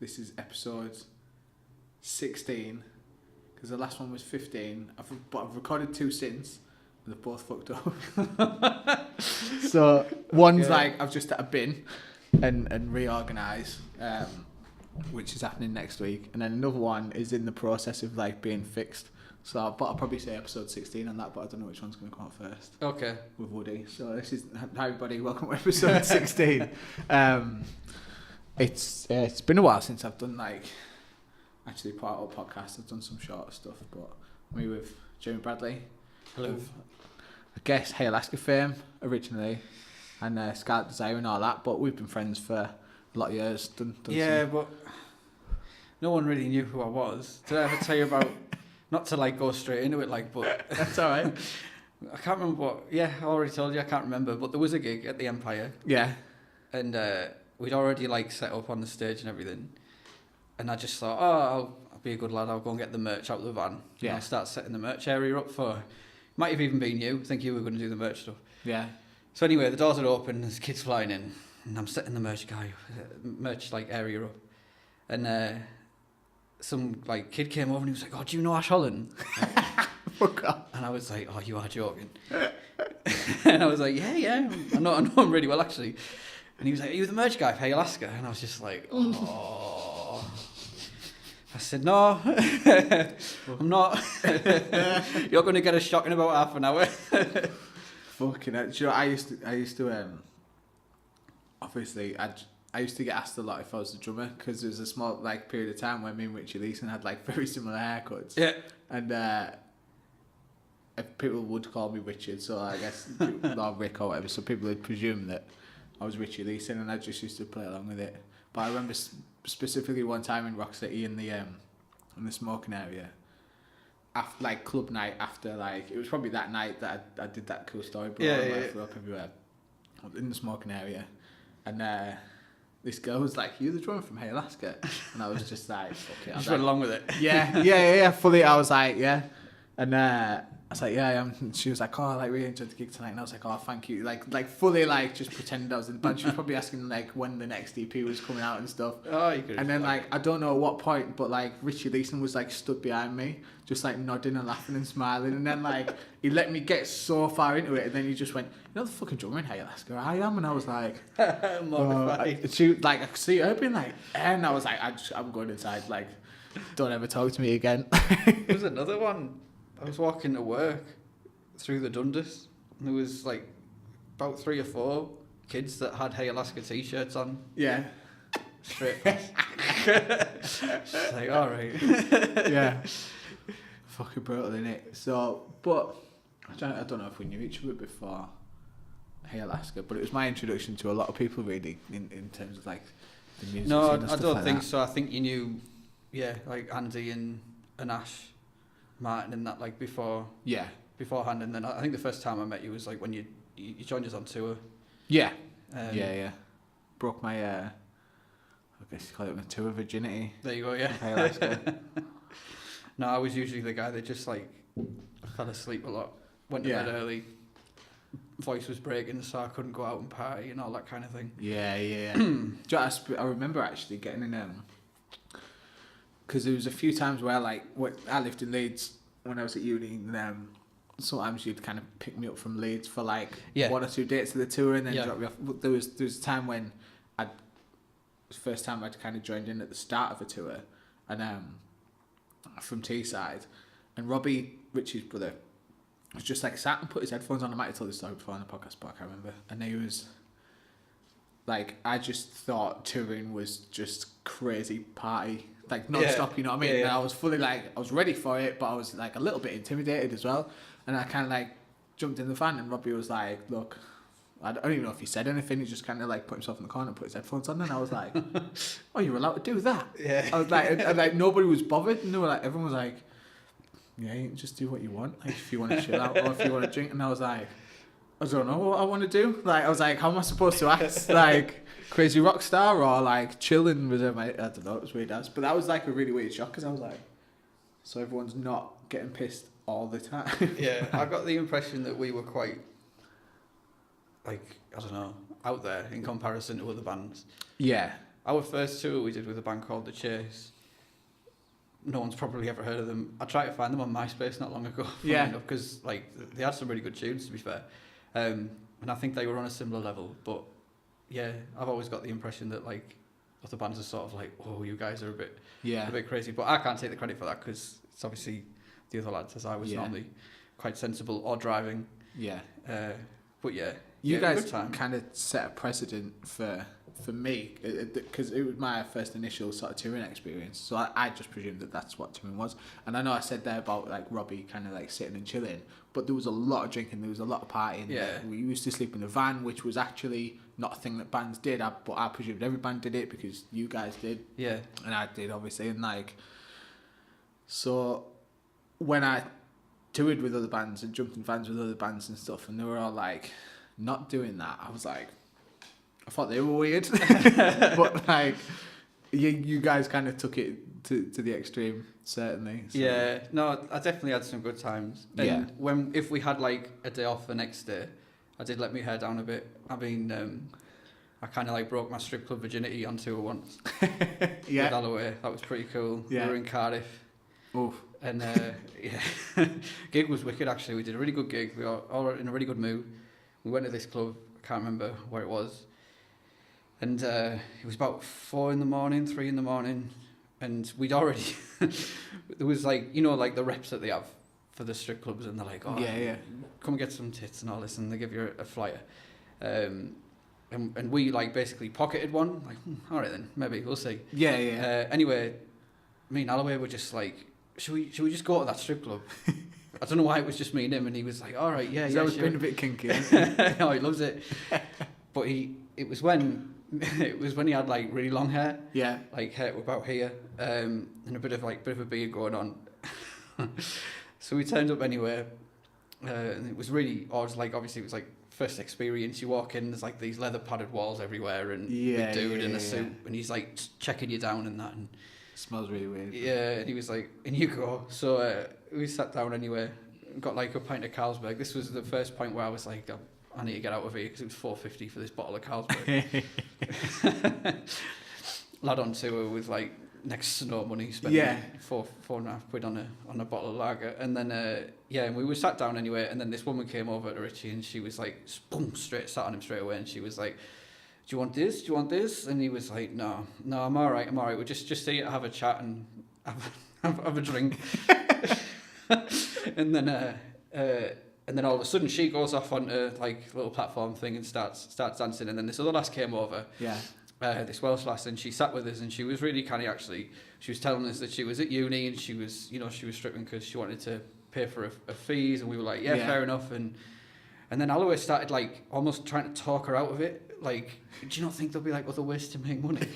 this is episode 16, because the last one was 15. But I've recorded 2 since, and they've both fucked up. So one's like I've just had a bin and reorganise, which is happening next week, and then another one is in the process of like being fixed. So, I'll probably say episode 16 on that, but I don't know which one's going to come out first. Okay. With Woody. So this is, hi everybody, welcome to episode 16. It's been a while since I've done like, actually part of a podcast. I've done some shorter stuff, but me with Jamie Bradley. Hello. I guess Hey Alaska fame originally, and Scarlet Desire and all that, but we've been friends for a lot of years. But no one really knew who I was. Did I ever tell you about... Not to like go straight into it, like, but that's all right. I can't remember what. Yeah, I already told you I can't remember, but there was a gig at the Empire. Yeah. And we'd already like set up on the stage and everything, and I just thought, I'll be a good lad. I'll go and get the merch out of the van. Yeah. And I'll start setting the merch area up for. Might have even been you. I think you were going to do the merch stuff. Yeah. So anyway, the doors had opened. There's kids flying in, and I'm setting the merch like area up, and. Some like kid came over and he was like, "Oh, do you know Ash Holland?" Fuck off. And I was like, "Oh, you are joking." And I was like, "Yeah, I know him really well actually." And he was like, "Are you the merch guy for Hey Alaska?" And I was just like, "Oh." I said, "No, I'm not." You're going to get a shock in about half an hour. Fucking hell. Do you know, I used to obviously I used to get asked a lot if I was the drummer, because there was a small like period of time when me and Richie Leeson had like very similar haircuts. Yeah. And people would call me Richard, so I guess or Rick or whatever. So people would presume that I was Richie Leeson, and I just used to play along with it. But I remember specifically one time in Rock City in the smoking area, after like club night, after like it was probably that night that I did that cool story. I flew up everywhere in the smoking area, and. This girl was like, "You the drummer from Hey Alaska?" And I was just like, "Fuck it." I just like, went along with it. Yeah. Fully, I was like, "Yeah," and I was like, "Yeah, I am." And she was like, "Oh, I like really enjoyed the gig tonight," and I was like, "Oh, thank you." Like fully, like just pretended I was in the band. She was probably asking like when the next EP was coming out and stuff. Oh, you could. And then like I don't know at what point, but like Richie Leeson was like stood behind me, just like nodding and laughing and smiling, and then like he let me get so far into it, and then he just went, "You know the fucking drummer in Hey Alaska, I am," and I was like, she like I could see her being like, and I was like, I'm going inside, like, don't ever talk to me again. There was another one. I was walking to work through the Dundas, and there was like about 3 or 4 kids that had Hey Alaska t-shirts on. Yeah. Straight past. It's like, all right. Yeah. Fucking brutal, innit? So, but I don't know if we knew each other before Hey Alaska, but it was my introduction to a lot of people really in terms of like the music. No, scene and I stuff don't like think that. so. I think you knew, like Andy and Ash, Martin and that like beforehand, and then I think the first time I met you was like when you joined us on tour. Yeah. Yeah. Broke my I guess you call it my tour virginity. There you go, yeah. Hey Alaska. No, I was usually the guy that just like fell asleep a lot, went to bed early, voice was breaking, so I couldn't go out and party and all that kind of thing. Yeah. I remember actually getting in because there was a few times where like I lived in Leeds when I was at uni, and sometimes you'd kind of pick me up from Leeds for like 1 or 2 dates of the tour and then drop me off. There was a time when it was the first time I'd kind of joined in at the start of a tour, and from Teesside, and Robbie, Richie's brother, was just like sat and put his headphones on. I might have told this story before on the podcast, but I can't remember. And he was like, I just thought touring was just crazy party, like non-stop, you know what I mean? And I was fully like, I was ready for it, but I was like a little bit intimidated as well. And I kind of like jumped in the van, and Robbie was like, "Look," I don't even know if he said anything. He just kind of like put himself in the corner and put his headphones on, and I was like, "Oh, you're allowed to do that?" Yeah. I was like, and like nobody was bothered, and they were like, everyone was like, "Yeah, you can just do what you want, like if you want to chill out or if you want to drink." And I was like, I don't know what I want to do. Like I was like, how am I supposed to act like crazy rock star or like chilling with my? I don't know. It was weird as, but that was like a really weird shock because I was like, so everyone's not getting pissed all the time. Yeah, I got the impression that we were quite, like, I don't know, out there in comparison to other bands. Yeah. our first tour we did with a band called The Chase. No one's probably ever heard of them. I tried to find them on MySpace not long ago. Yeah. Because like they had some really good tunes, to be fair, and I think they were on a similar level. But yeah, I've always got the impression that like other bands are sort of like, oh, you guys are a bit crazy. But I can't take the credit for that because it's obviously the other lads, as I was normally quite sensible or driving. Yeah. But yeah, you guys good time. kind of set a precedent for me because it was my first initial sort of touring experience, so I just presumed that that's what touring was. And I know I said there about like Robbie kind of like sitting and chilling, but there was a lot of drinking, there was a lot of partying. Yeah. We used to sleep in the van, which was actually not a thing that bands did, but I presumed every band did it because you guys did. Yeah. And I did, obviously. And like, so when I toured with other bands and jumped in vans with other bands and stuff, and they were all like not doing that, I was like, I thought they were weird. But like, you guys kind of took it to the extreme, certainly. So. Yeah, no, I definitely had some good times. And yeah. if we had like a day off the next day, I did let my hair down a bit. I mean, I kind of like broke my strip club virginity on tour once. Yeah. With Alloway. That was pretty cool. Yeah. We were in Cardiff. Oof. And gig was wicked actually. We did a really good gig. We were all in a really good mood. We went to this club. I can't remember where it was. And it was about 4 a.m, 3 a.m, and we'd already there was like, you know, like the reps that they have for the strip clubs, and they're like, oh yeah, come get some tits and all this, and they give you a flyer, and we like basically pocketed one, like all right then, maybe we'll see. Yeah. Anyway, me and Alloway were just like, should we just go to that strip club? I don't know why it was just me and him, and he was like, all right, yeah, He's always sure. been a bit kinky. Oh, he loves it. But it was when he had like really long hair. Yeah. Like hair about here, and a bit of a beard going on. So we turned up anyway, and it was really odd. Like obviously it was like first experience. You walk in, there's like these leather padded walls everywhere, and a dude in a suit, and he's like checking you down and that, and smells really weird. yeah. And he was like, and you go. So we sat down anyway, got like a pint of Carlsberg. This was the first point where I was like, I need to get out of here because it was $4.50 for this bottle of Carlsberg. Lad on tour with like next to no money, spending £4.50 on a bottle of lager, and then and we were sat down anyway, and then this woman came over to Richie, and she was like, boom, sat on him straight away, and she was like, do you want this? Do you want this? And he was like, no, I'm all right. We'll just here to have a chat and have a drink. And then all of a sudden she goes off onto like a little platform thing and starts dancing, and then this other lass came over. Yeah. This Welsh lass, and she sat with us, and she was really canny actually. She was telling us that she was at uni, and she was stripping because she wanted to pay for her fees, and we were like, yeah, fair enough. And then Alloway started like almost trying to talk her out of it. Like, do you not think there'll be like other ways to make money?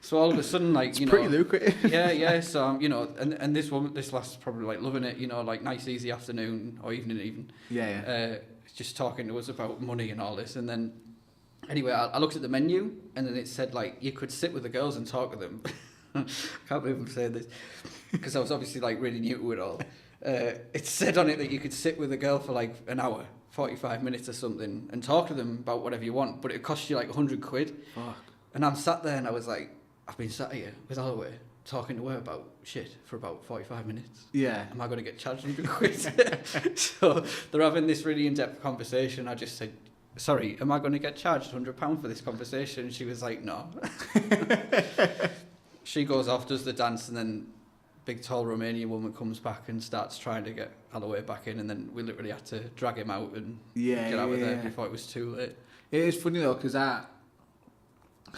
So all of a sudden, like, it's pretty lucrative. Yeah. So and this lass is probably like loving it. Like nice easy afternoon or evening even. Yeah. Just talking to us about money and all this, and then. Anyway, I looked at the menu, and then it said, like, you could sit with the girls and talk to them. Can't believe I'm saying this, because I was obviously, like, really new to it all. It said on it that you could sit with a girl for, like, an hour, 45 minutes or something, and talk to them about whatever you want, but it cost you, like, £100. Fuck. And I'm sat there, and I was like, I've been sat here with Alloway, talking to her about shit for about 45 minutes. Yeah. Am I going to get charged £100? So they're having this really in-depth conversation. I just said, sorry, am I going to get charged £100 for this conversation? And she was like, no. She goes off, does the dance, and then big tall Romanian woman comes back and starts trying to get Alloway back in, and then we literally had to drag him out and get out of there before it was too late. It is funny though, because I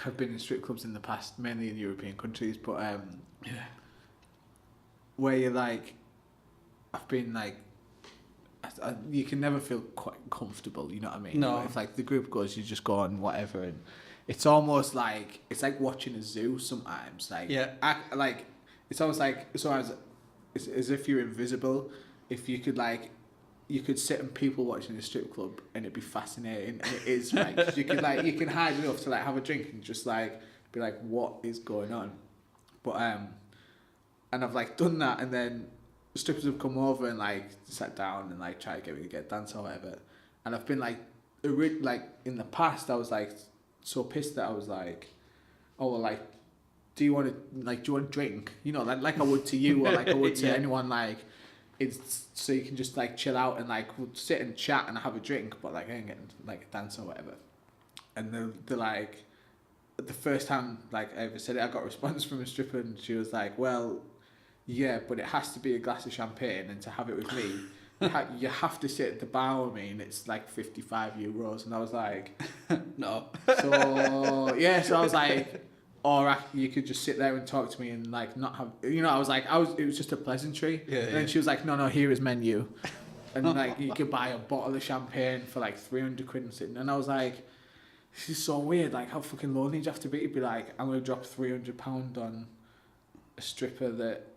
have been in strip clubs in the past, mainly in European countries, but where you're like, I've been like, you can never feel quite comfortable, you know what I mean? No. If like the group goes, you just go on whatever, and it's almost like it's like watching a zoo sometimes. Like it's almost like it's as if you're invisible. If you could you could sit and people watching a strip club and it'd be fascinating, and it is right. 'Cause you can hide enough to like have a drink and just like be like, what is going on? But and I've like done that, and then strippers have come over and like sat down and like try to get me to get a dance or whatever, and I've been like in the past I was like so pissed that I was like oh, well, like, do you want to drink? You know, like I would to you, or like I would to Yeah. anyone, like, it's so you can just, like, chill out and, like, we'll sit and chat and have a drink, but, like, I ain't getting, like, a dance or whatever. And they're like, the first time, like, I ever said it, I got a response from a stripper, and she was like, well, yeah, but it has to be a glass of champagne, and to have it with me, you have to sit at the bar with me, and it's like €55. And I was like, No. so yeah, so I was like, or you could just sit there and talk to me and, like, not have, you know, it was just a pleasantry. Yeah, and then she was like, no, here is menu, and like you could buy a bottle of champagne for like 300 quid and sitting. And I was like, this is so weird. Like, how fucking lonely do you have to be to be like, I'm gonna drop £300 on a stripper that,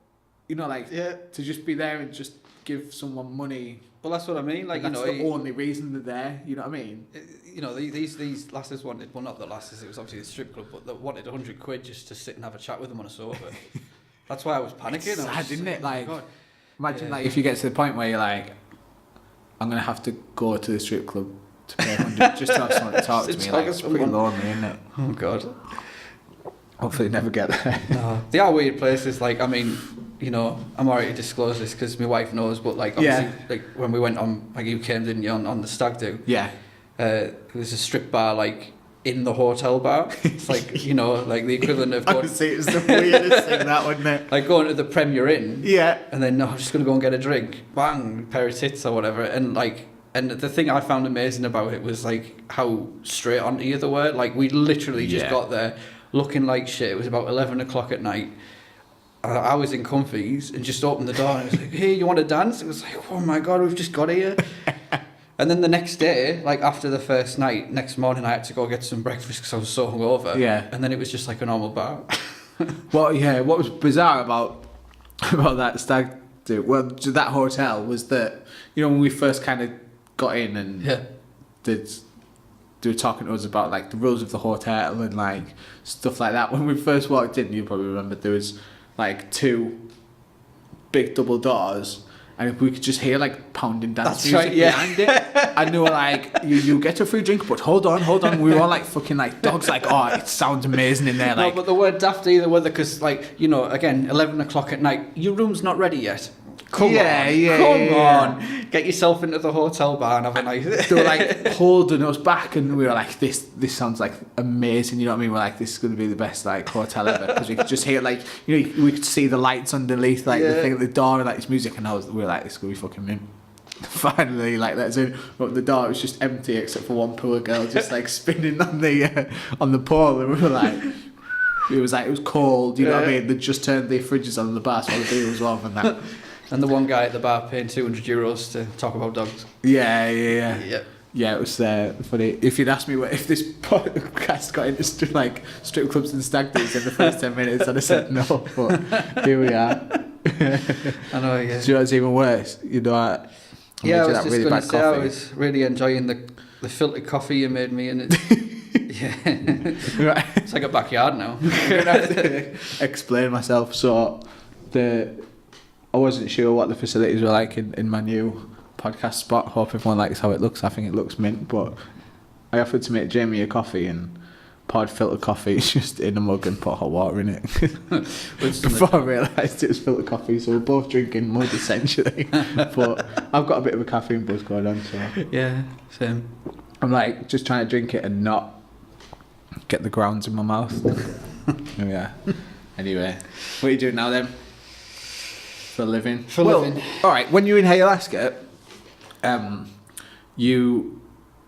you know, like, to just be there and just give someone money. Well, that's what I mean. Like, That's the only reason they're there. You know what I mean? You know, these lasses wanted, well, not the lasses, it was obviously a strip club, but they wanted 100 quid just to sit and have a chat with them on a sofa. That's why I was panicking. It's sad, isn't it? Like, God. imagine like if you get to the point where you're like, I'm gonna have to go to the strip club to pay 100 just to have someone to talk to me. Like, it's pretty lonely, isn't it? Oh God. Hopefully, never get there. No, they are weird places. Like, I mean, you know, I'm alright to disclose this because my wife knows. But like, obviously, like when we went on, like you came, didn't you, on the stag do? Yeah. It was a strip bar, like in the hotel bar. It's like, you know, like the equivalent of going, Honestly, it was the weirdest thing, that, wasn't it? like going to the Premier Inn. Yeah. And then, no, I'm just gonna go and get a drink. Bang, pair of tits or whatever. And like, and the thing I found amazing about it was like how straight onto you they were. Like, we literally just got there looking like shit. It was about 11 o'clock at night. I was in comfies and just opened the door and I was like, hey, you want to dance? It was like, oh my God, we've just got here. And then the next day, like after the first night, next morning I had to go get some breakfast because I was so hungover. Yeah. And then it was just like a normal bar. What was bizarre about that stag do, well, that hotel, was that, you know, when we first kind of got in and they were talking to us about like the rules of the hotel and like stuff like that. When we first walked in, you probably remember there was like 2 big double doors, and if we could just hear like pounding dance music behind it, and they were like, you get a free drink, but hold on. We were all like fucking like dogs, like, oh, it sounds amazing in there. Like, no, but they weren't daft either, were they? Because, like, you know, again, 11 o'clock at night, your room's not ready yet. Come on. Get yourself into the hotel bar and have a nice... They were like holding us back, and we were like, this sounds like amazing, you know what I mean? We're like, this is going to be the best like hotel ever, because we could just hear like, you know, we could see the lights underneath like the thing at the door and like this music, and we were like, this is going to be fucking mint. Finally, like, that's in. But the door was just empty except for one poor girl just like spinning on the pole, and we were like, it was cold, you know what I mean? They just turned the fridges on the bar, so all the beer was warm and that. And the one guy at the bar paying €200 to talk about dogs. Yeah, it was funny. If you'd asked me if this podcast got into strip clubs and stag do's in the first 10 minutes, I'd have said no, but here we are. I know, yeah. Do you know what's even worse? You know, I was just really going to say, I was really enjoying the filtered coffee you made me, and it's, it's like a backyard now. I'm going to have to explain myself. So, I wasn't sure what the facilities were like in my new podcast spot. Hope everyone likes how it looks. I think it looks mint, but I offered to make Jamie a coffee and poured filtered coffee just in a mug and put hot water in it. Before I realised it was filtered coffee, so we're both drinking mud essentially. But I've got a bit of a caffeine buzz going on, so yeah, same. I'm like just trying to drink it and not get the grounds in my mouth. Yeah. Anyway, what are you doing now then? For a living? Living. Alright, when you were in Alaska, I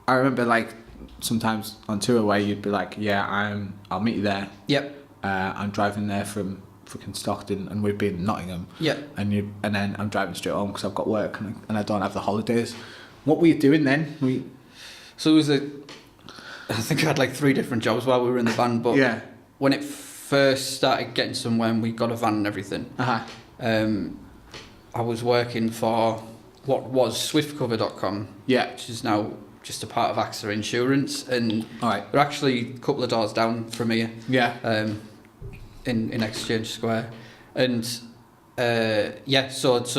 remember like sometimes on tour where you'd be like, I'll meet you there. Yep. I'm driving there from fucking Stockton, and we'd be in Nottingham. Yep. And then I'm driving straight home because I've got work and I don't have the holidays. What were you doing then? So it was I think I had like 3 different jobs while we were in the van, but when it first started getting somewhere and we got a van and everything, I was working for what was SwiftCover.com, which is now just a part of AXA Insurance, and they're actually a couple of doors down from here, in Exchange Square, and so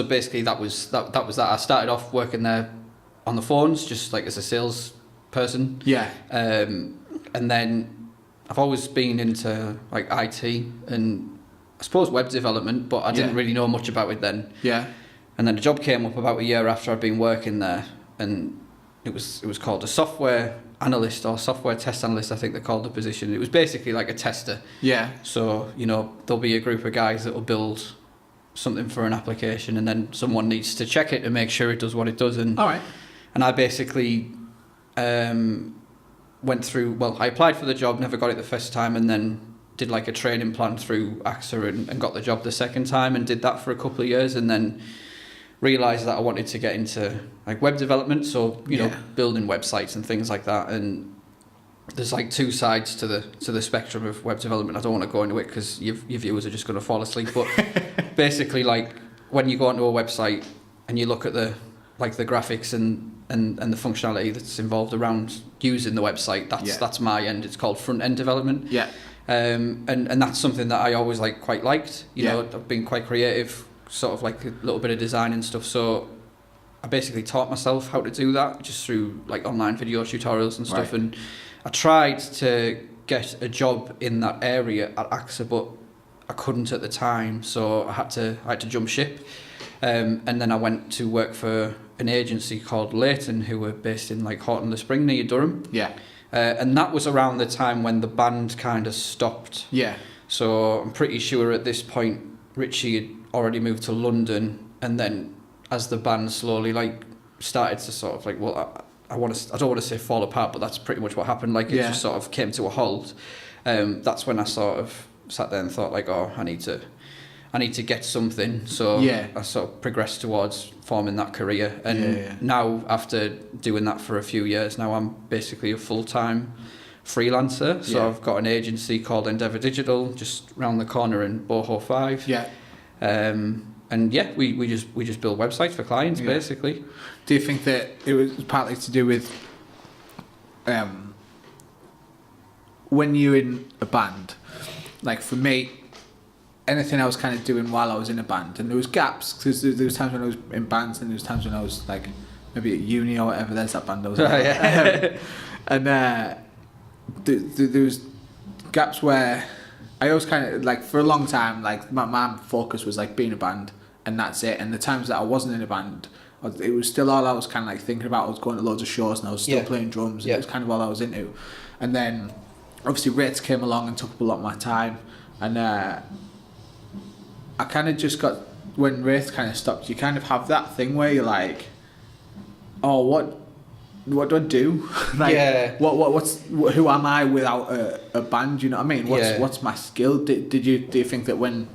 basically that was that. I started off working there on the phones, just like as a sales person, and then I've always been into like IT and I suppose web development, but I didn't really know much about it then. Yeah. And then a job came up about a year after I'd been working there, and it was called a software analyst or software test analyst, I think they called the position. It was basically like a tester. Yeah. So, you know, there'll be a group of guys that will build something for an application, and then someone needs to check it to make sure it does what it does. And All right. and I basically went through, well, I applied for the job, never got it the first time, and then did like a training plan through AXA and got the job the second time, and did that for a couple of years, and then realised that I wanted to get into like web development, so you know, building websites and things like that. And there's like two sides to the spectrum of web development. I don't want to go into it because your viewers are just going to fall asleep, but basically, like when you go onto a website and you look at the graphics and the functionality that's involved around using the website, that's my end. It's called front end development. Yeah. And that's something that I always quite liked. You know, I've been quite creative, sort of like a little bit of design and stuff. So I basically taught myself how to do that just through like online video tutorials and stuff. Right. And I tried to get a job in that area at AXA, but I couldn't at the time. So I had to jump ship. And then I went to work for an agency called Leighton, who were based in like Horton-le-Spring near Durham. Yeah. And that was around the time when the band kind of stopped. Yeah. So I'm pretty sure at this point Richie had already moved to London, and then as the band slowly like started to sort of like, well, I don't want to say fall apart, but that's pretty much what happened. Like it just sort of came to a halt. That's when I sort of sat there and thought like, oh, I need to get something. So I sort of progressed towards forming that career. And now after doing that for a few years, now I'm basically a full-time freelancer. So I've got an agency called Endeavour Digital just round the corner in Boho 5. Yeah. And we just build websites for clients basically. Do you think that it was partly to do with when you're in a band? Like for me, anything I was kind of doing while I was in a band, and there was gaps because there was times when I was in bands and there was times when I was like maybe at uni or whatever. There's that band I was in. And there was gaps where I always kind of like for a long time like my focus was like being a band and that's it. And the times that I wasn't in a band, it was still all I was kind of like thinking about. I was going to loads of shows and I was still playing drums. It was kind of all I was into. And then obviously rates came along and took up a lot of my time, and I kind of just got, when Wraith kind of stopped, you kind of have that thing where you're like, oh, what do I do? Like, who am I without a band? You know what I mean? What's my skill? Do you think that when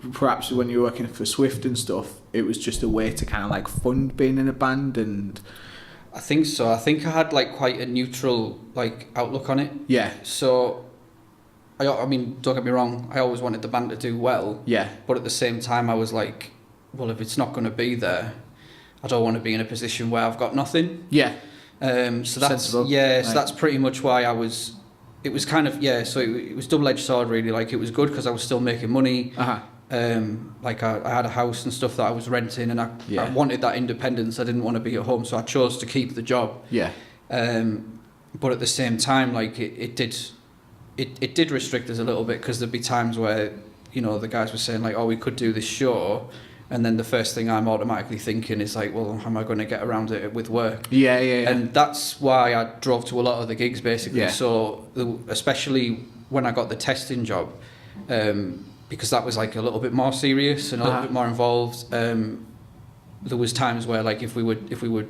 you were working for Swift and stuff, it was just a way to kind of like fund being in a band? And I think so. I think I had like quite a neutral like outlook on it. Yeah. So I mean, don't get me wrong, I always wanted the band to do well. Yeah. But at the same time, I was like, well, if it's not going to be there, I don't want to be in a position where I've got nothing. Yeah. So that's sensible. Yeah. So that's pretty much why I was. It was kind of So it was double-edged sword, really. Like it was good because I was still making money. Like I had a house and stuff that I was renting, and I wanted that independence. I didn't want to be at home, so I chose to keep the job. Yeah. But at the same time, like it did restrict us a little bit because there'd be times where, you know, the guys were saying like, oh, we could do this show, and then the first thing I'm automatically thinking is like, well, how am I going to get around it with work? Yeah. And that's why I drove to a lot of the gigs basically. Yeah. So especially when I got the testing job, because that was like a little bit more serious and a little bit more involved. There was times where like if we were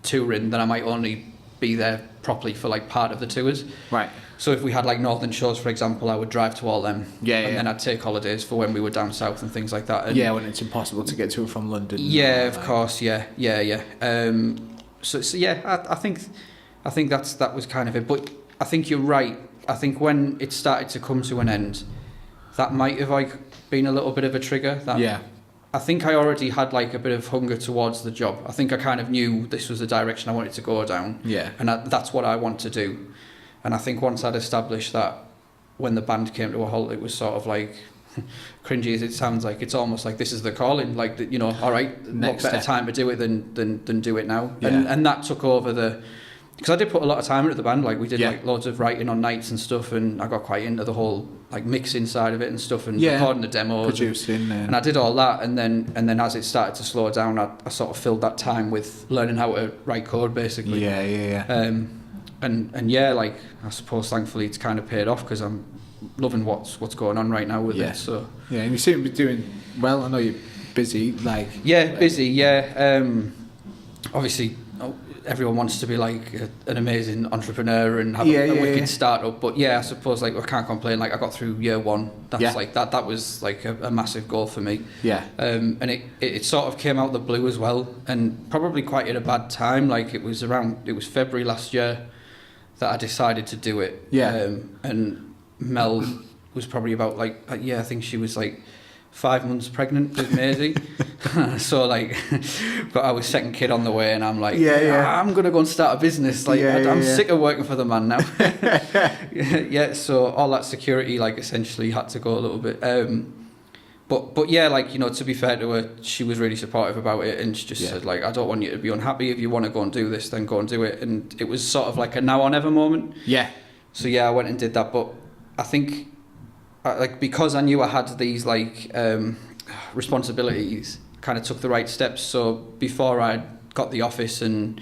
touring, then I might only be there properly for like part of the tours. Right. So if we had like northern shows, for example, I would drive to all them. And then I'd take holidays for when we were down south and things like that. And when it's impossible to get to and from London. Yeah, of course. Yeah. So I think that was kind of it. But I think you're right. I think when it started to come to an end, that might have like been a little bit of a trigger. I think I already had like a bit of hunger towards the job. I think I kind of knew this was the direction I wanted to go down. Yeah. And that's what I want to do. And I think once I'd established that, when the band came to a halt, it was sort of like, cringy as it sounds, like it's almost like this is the calling. Like, you know, all right, what better time to do it than do it now? Yeah. And that took over because I did put a lot of time into the band. Like we did Yeah. like loads of writing on nights and stuff, and I got quite into the whole like mixing side of it and stuff, and Yeah. recording the demos, Producing and I did all that. And then as it started to slow down, I sort of filled that time with learning how to write code, basically. yeah. And yeah, like I suppose thankfully it's kind of paid off because I'm loving what's going on right now with Yeah. it. So Yeah, and you seem to be doing well. I know you're busy. Like yeah, busy. Yeah, obviously everyone wants to be like an amazing entrepreneur and have a wicked startup. But yeah, I suppose like I can't complain. Like I got through year one. That's like that was like a massive goal for me. Yeah. And it sort of came out of the blue as well, and probably quite at a bad time. Like it was February last year that I decided to do it. Yeah. And Mel was probably about like I think she was like 5 months pregnant with Maisie. So like, but I was second kid on the way, and I'm like, I'm gonna go and start a business. Like I'm sick of working for the man now. Yeah. So all that security like essentially had to go a little bit. But yeah, like, you know, to be fair to her, she was really supportive about it, and she just said like, I don't want you to be unhappy. If you want to go and do this, then go and do it. And it was sort of like a now or never moment. Yeah. So yeah, I went and did that. But I think like because I knew I had these like responsibilities, kind of took the right steps. So before I got the office and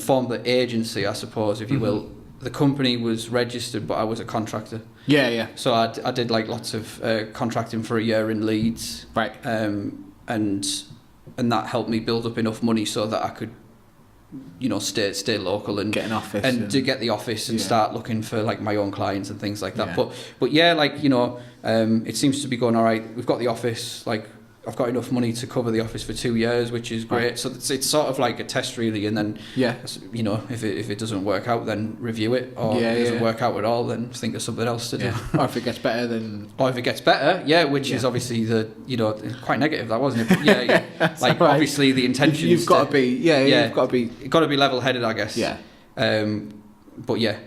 formed the agency, I suppose, if you will, the company was registered, but I was a contractor. Yeah. So I did like lots of contracting for a year in Leeds, Right. and that helped me build up enough money so that I could, you know, stay local and Get an office and to get the office and start looking for like my own clients and things like that. Yeah. But yeah, like, you know, it seems to be going all right. We've got the office, like I've got enough money to cover the office for 2 years, which is great. Right. So it's sort of like a test really, and then you know, if it doesn't work out, then review it, or if it doesn't work out at all, then think of something else to do. Or if it gets better, then which is obviously the, you know, quite negative, that wasn't it? But yeah, like right. Obviously the intention you've got to be you've got to be level headed, I guess. Yeah. But yeah,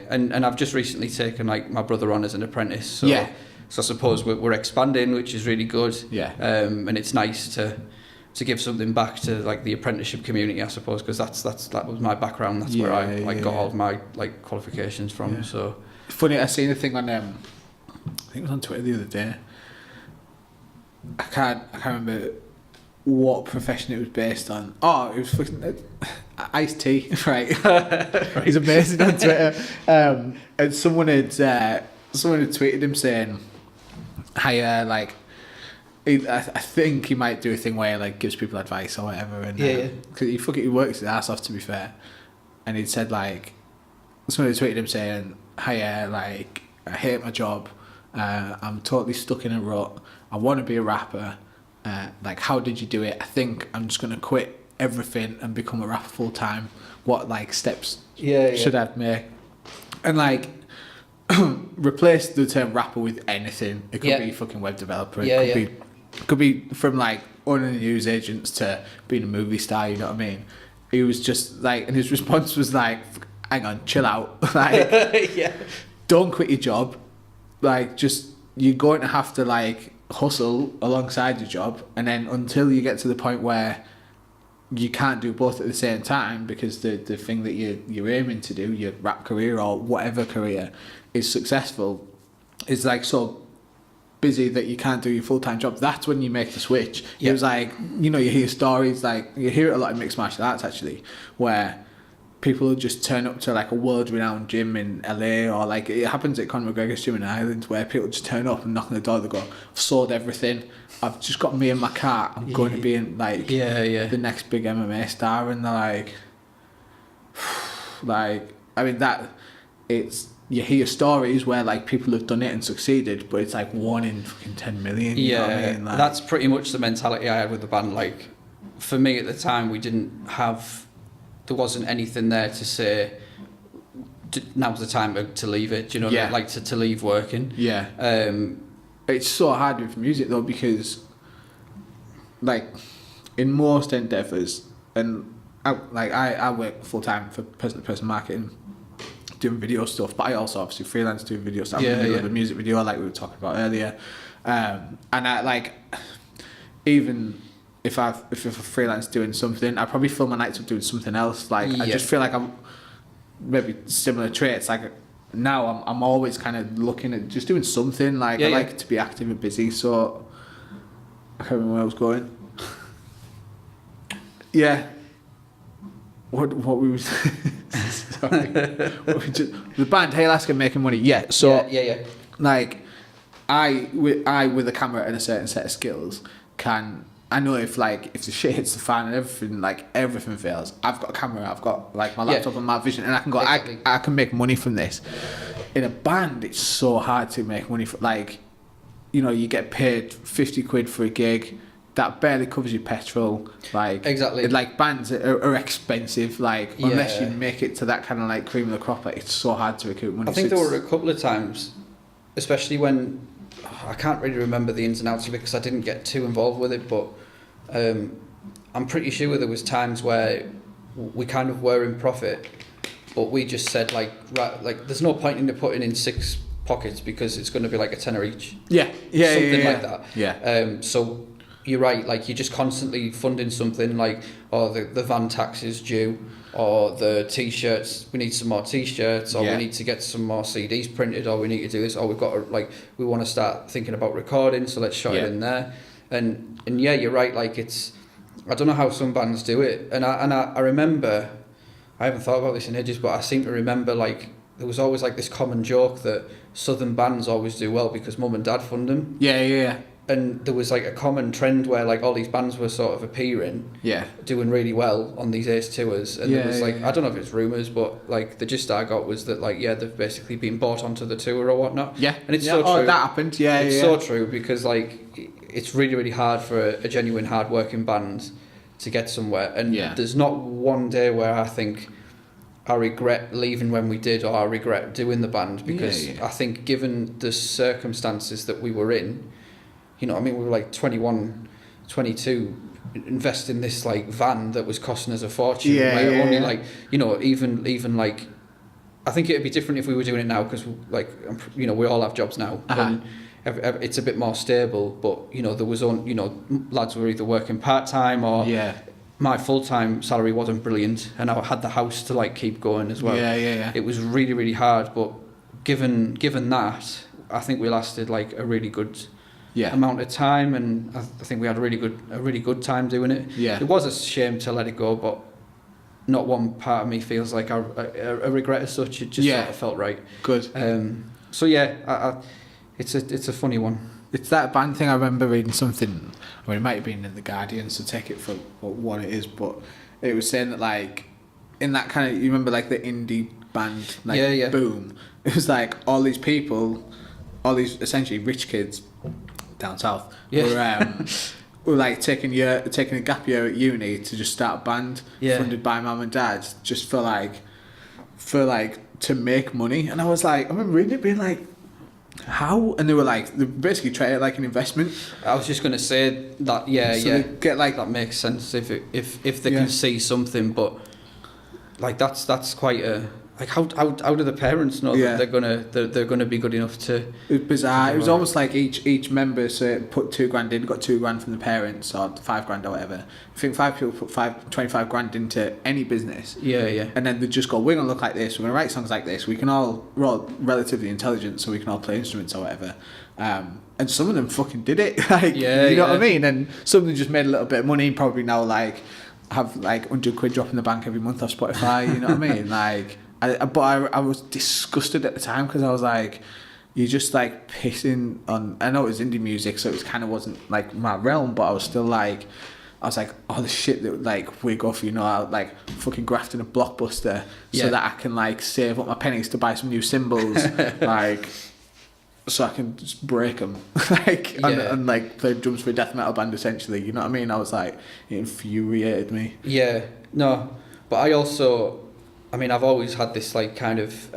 and I've just recently taken like my brother on as an apprentice. So So I suppose we're expanding, which is really good. Yeah. And it's nice to give something back to like the apprenticeship community, I suppose, because that was my background. That's where I got all of my like qualifications from. Yeah. So funny, I seen a thing on I think it was on Twitter the other day. I can't remember what profession it was based on. Oh, it was fucking Ice-T, right? He's amazing on Twitter. And someone had tweeted him saying, "Hi, like, I think he might do a thing where he, like, gives people advice or whatever." And because he works his ass off, to be fair. And he'd said like, someone had tweeted him saying, "Hi, like, I hate my job. I'm totally stuck in a rut. I want to be a rapper. Like, how did you do it? I think I'm just gonna quit everything and become a rapper full time. What like steps should I make?" And like, replace the term rapper with anything. It could be fucking web developer. It could be from like owning news agents to being a movie star. You know what I mean? He was just like, and his response was like, "Hang on, chill out. Like, don't quit your job. Like, just you're going to have to like hustle alongside your job, and then until you get to the point where you can't do both at the same time, because the thing that you're aiming to do, your rap career or whatever career, is successful, is like so busy that you can't do your full-time job. That's when you make the switch." It was like, you know, you hear stories, like you hear it a lot in mixed martial arts actually, where people will just turn up to like a world-renowned gym in LA, or like it happens at Conor McGregor's gym in Ireland, where people just turn up and knock on the door. They go, "I've sold everything. I've just got me and my car. I'm going to be in like the next big MMA star." And they're like, I mean, that it's, you hear stories where like people have done it and succeeded, but it's like 1 in fucking 10 million. You know what I mean? Like, that's pretty much the mentality I had with the band. Like, for me at the time, there wasn't anything there to say, now's the time to leave it. Do you know? Like to leave working. Yeah. It's so hard with music though, because like in most endeavours, and I work full time for person-to-person marketing, doing video stuff, but I also obviously freelance doing video stuff. The music video, like we were talking about earlier, and I like, even if I freelance doing something, I probably fill my nights up doing something else. Like I just feel like maybe similar traits. Like now, I'm always kind of looking at just doing something. Like I like to be active and busy. So I can't remember where I was going. Yeah. What we was sorry. The band Hey Alaska making money. Yeah. So like I with a camera and a certain set of skills I know if the shit hits the fan and everything fails, I've got a camera, I've got like my laptop and my vision, and I can go. Exactly. I can make money from this. In a band, it's so hard to make money from you get paid 50 quid for a gig. That barely covers your petrol. Exactly. Bands are expensive. Unless you make it to that kind of cream of the crop, it's so hard to recoup money. I think there were a couple of times, especially when I can't really remember the ins and outs of it because I didn't get too involved with it, but I'm pretty sure there was times where we kind of were in profit, but we just said there's no point in putting in 6 pockets because it's going to be like a tenner each. Something like that. Yeah. So you're right, you're just constantly funding something the van tax is due, or the t-shirts, we need some more t-shirts, or we need to get some more CDs printed, or we need to do this, or we've got to we want to start thinking about recording, so let's shot it in there. And yeah, you're right, it's, I don't know how some bands do it, and I remember, I haven't thought about this in ages, but I seem to remember there was always this common joke that southern bands always do well because mum and dad fund them. Yeah. And there was a common trend where all these bands were sort of appearing, doing really well on these Ace tours, and there was I don't know if it's rumours, but the gist I got was that they've basically been bought onto the tour or whatnot. Yeah, and it's so true. Oh, that happened. Yeah, it's so true because it's really really hard for a genuine hard working band to get somewhere, and there's not one day where I think I regret leaving when we did, or I regret doing the band, because I think given the circumstances that we were in. We were 21, 22, invest in this van that was costing us a fortune. Even I think it'd be different if we were doing it now because we all have jobs now. And it's a bit more stable. But there was lads were either working part time or my full time salary wasn't brilliant, and I had the house to keep going as well. It was really really hard, but given that, I think we lasted a really good. Amount of time, and I think we had a really good time doing it. It was a shame to let it go, but not one part of me feels like I regret as such. It just sort of felt right. Good. So it's a funny one. It's that band thing. I remember reading something. It might have been in the Guardian, so take it for what it is. But it was saying that in that kind of, you remember the indie band boom. It was all these people, all these essentially rich kids down south were taking a gap year at uni to just start a band funded by mum and dad just for to make money. And I remember reading it being how? And they were they basically treated it like an investment. I was just going to say that they get that makes sense if they can see something, but that's quite a how do the parents know that they're gonna be good enough to? It was bizarre. It was almost each member put $2,000 in, got $2,000 from the parents or $5,000 or whatever. I think 5 people put 25 grand into any business. And then they just go, we're gonna look like this. We're gonna write songs like this. We're all relatively intelligent, so we can all play instruments or whatever. And some of them fucking did it. You know what I mean? And some of them just made a little bit of money. Probably now have 100 quid drop in the bank every month off Spotify. You know what I mean? I was disgusted at the time because I was you're just pissing on. I know it was indie music, so it kind of wasn't my realm, but I was still oh, the shit that we go for, fucking grafting a Blockbuster so that I can save up my pennies to buy some new cymbals, so I can just break them, and play drums for a death metal band essentially. You know what I mean? I was it infuriated me. Yeah, no, but I also. I've always had this kind of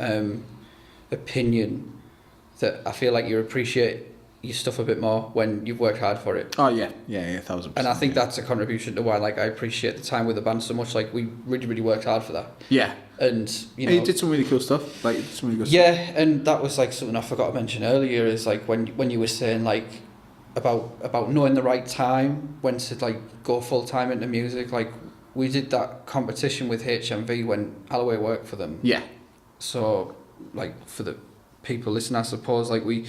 opinion that I feel you appreciate your stuff a bit more when you've worked hard for it. Oh yeah, 1,000%. And I think that's a contribution to why I appreciate the time with the band so much. We really really worked hard for that. Yeah. And you did some really cool stuff. Some really good stuff. And that was something I forgot to mention earlier. Is when you were saying about knowing the right time when to go full time into music. we did that competition with HMV when Alloway worked for them. Yeah. So, like, for the people listening, I suppose, like, we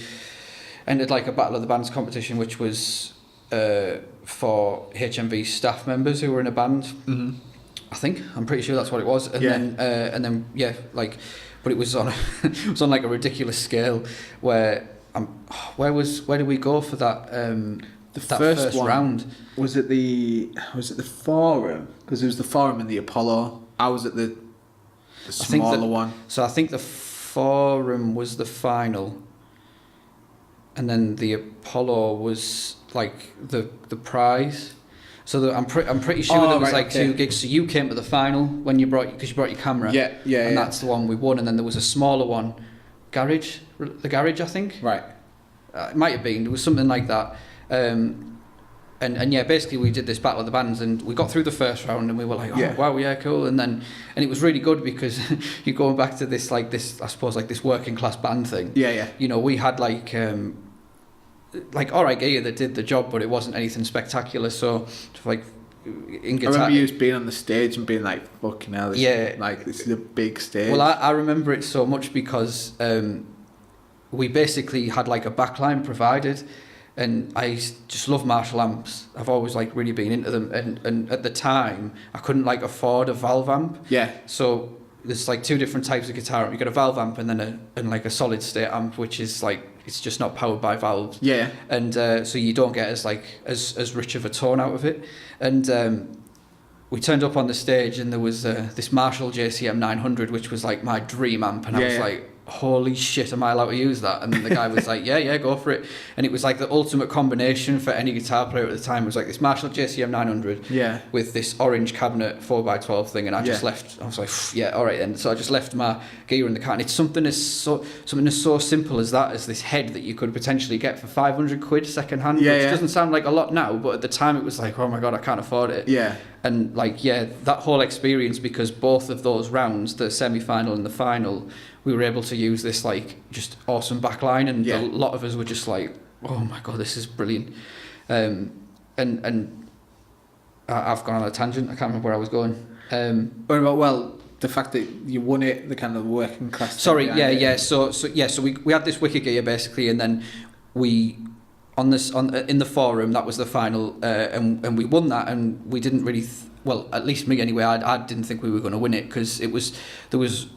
ended like a Battle of the Bands competition, which was for HMV staff members who were in a band. Mm-hmm. I think I'm pretty sure that's what it was. And then yeah, like, but it was on it was on like a ridiculous scale where where did we go for that? The that first one, round. Was it the Forum? Because it was the Forum and the Apollo. I was at the smaller one. So I think the Forum was the final, and then the Apollo was like the prize. So I'm pretty sure there was like 2 gigs. So you came to the final when you brought your camera. And that's the one we won. And then there was a smaller one, the Garage, I think. Right. It might have been. It was something like that. And yeah, basically we did this Battle of the Bands, and we got through the first round, and we were like, wow, yeah, cool. And it was really good because you're going back to this, I suppose, like this working class band thing. Yeah. You know, we had like alright gear that did the job, but it wasn't anything spectacular. So like in guitar, I remember you being on the stage and being like, fucking hell, this is a big stage. Well, I remember it so much because we basically had like a backline provided, and I just love Marshall amps. I've always like really been into them, and at the time I couldn't like afford a valve amp. Yeah. So there's like 2 different types of guitar amp. You got a valve amp and then a solid state amp, which is like, it's just not powered by valves. Yeah. And so you don't get as rich of a tone out of it. And we turned up on the stage, and there was this Marshall JCM 900, which was like my dream amp, and I was like, holy shit, am I allowed to use that? And the guy was like, yeah, go for it. And it was like the ultimate combination for any guitar player at the time. It was like this Marshall JCM 900 with this orange cabinet 4x12 thing, and I just left. I was like, yeah, all right then. So I just left my gear in the car, and it's something as so simple as that, as this head that you could potentially get for 500 quid second hand, which doesn't sound like a lot now, but at the time it was like, oh my god, I can't afford it. Yeah. And like, that whole experience, because both of those rounds, the semi-final and the final, we were able to use this like just awesome backline, and a lot of us were just like, oh my god, this is brilliant. And I've gone on a tangent. I can't remember where I was going. The fact that you won it, the kind of working class. Sorry, So we had this wicker gear basically, and then we in the Forum, that was the final, and we won that, and we didn't really at least me anyway, I didn't think we were going to win it, because there was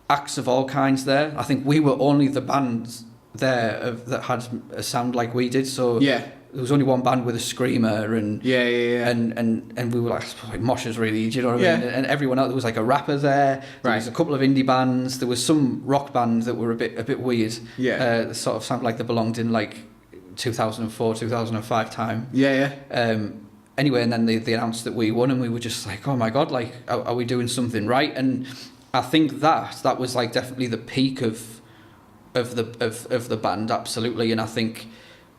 acts of all kinds there. I think we were only the bands there that had a sound like we did. So there was only one band with a screamer, and and we were like moshers really. Do you know what I mean? And everyone else, there was like a rapper there. There was a couple of indie bands. There was some rock bands that were a bit weird. That sort of sounded like they belonged in like 2004, 2005 time. Anyway, and then they announced that we won, and we were just like, oh my god, like are we doing something right? And I think that was like definitely the peak of the band, absolutely. And I think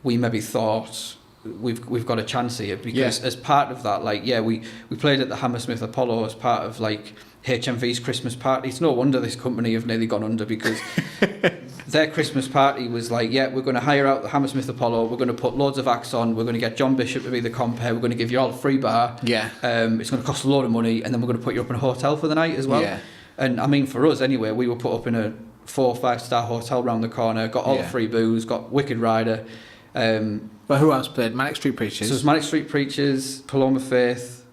we maybe thought we've got a chance here, because as part of that, like we played at the Hammersmith Apollo as part of like HMV's Christmas party. It's no wonder this company have nearly gone under, because their Christmas party was like, we're going to hire out the Hammersmith Apollo, we're going to put loads of acts on, we're going to get John Bishop to be the compere, we're going to give you all a free bar, it's going to cost a load of money, and then we're going to put you up in a hotel for the night as well. And I mean, for us anyway, we were put up in a 4 or 5 star hotel round the corner, got all the free booze, got Wicked Rider. But who else played? Manic Street Preachers. So it was Manic Street Preachers, Paloma Faith,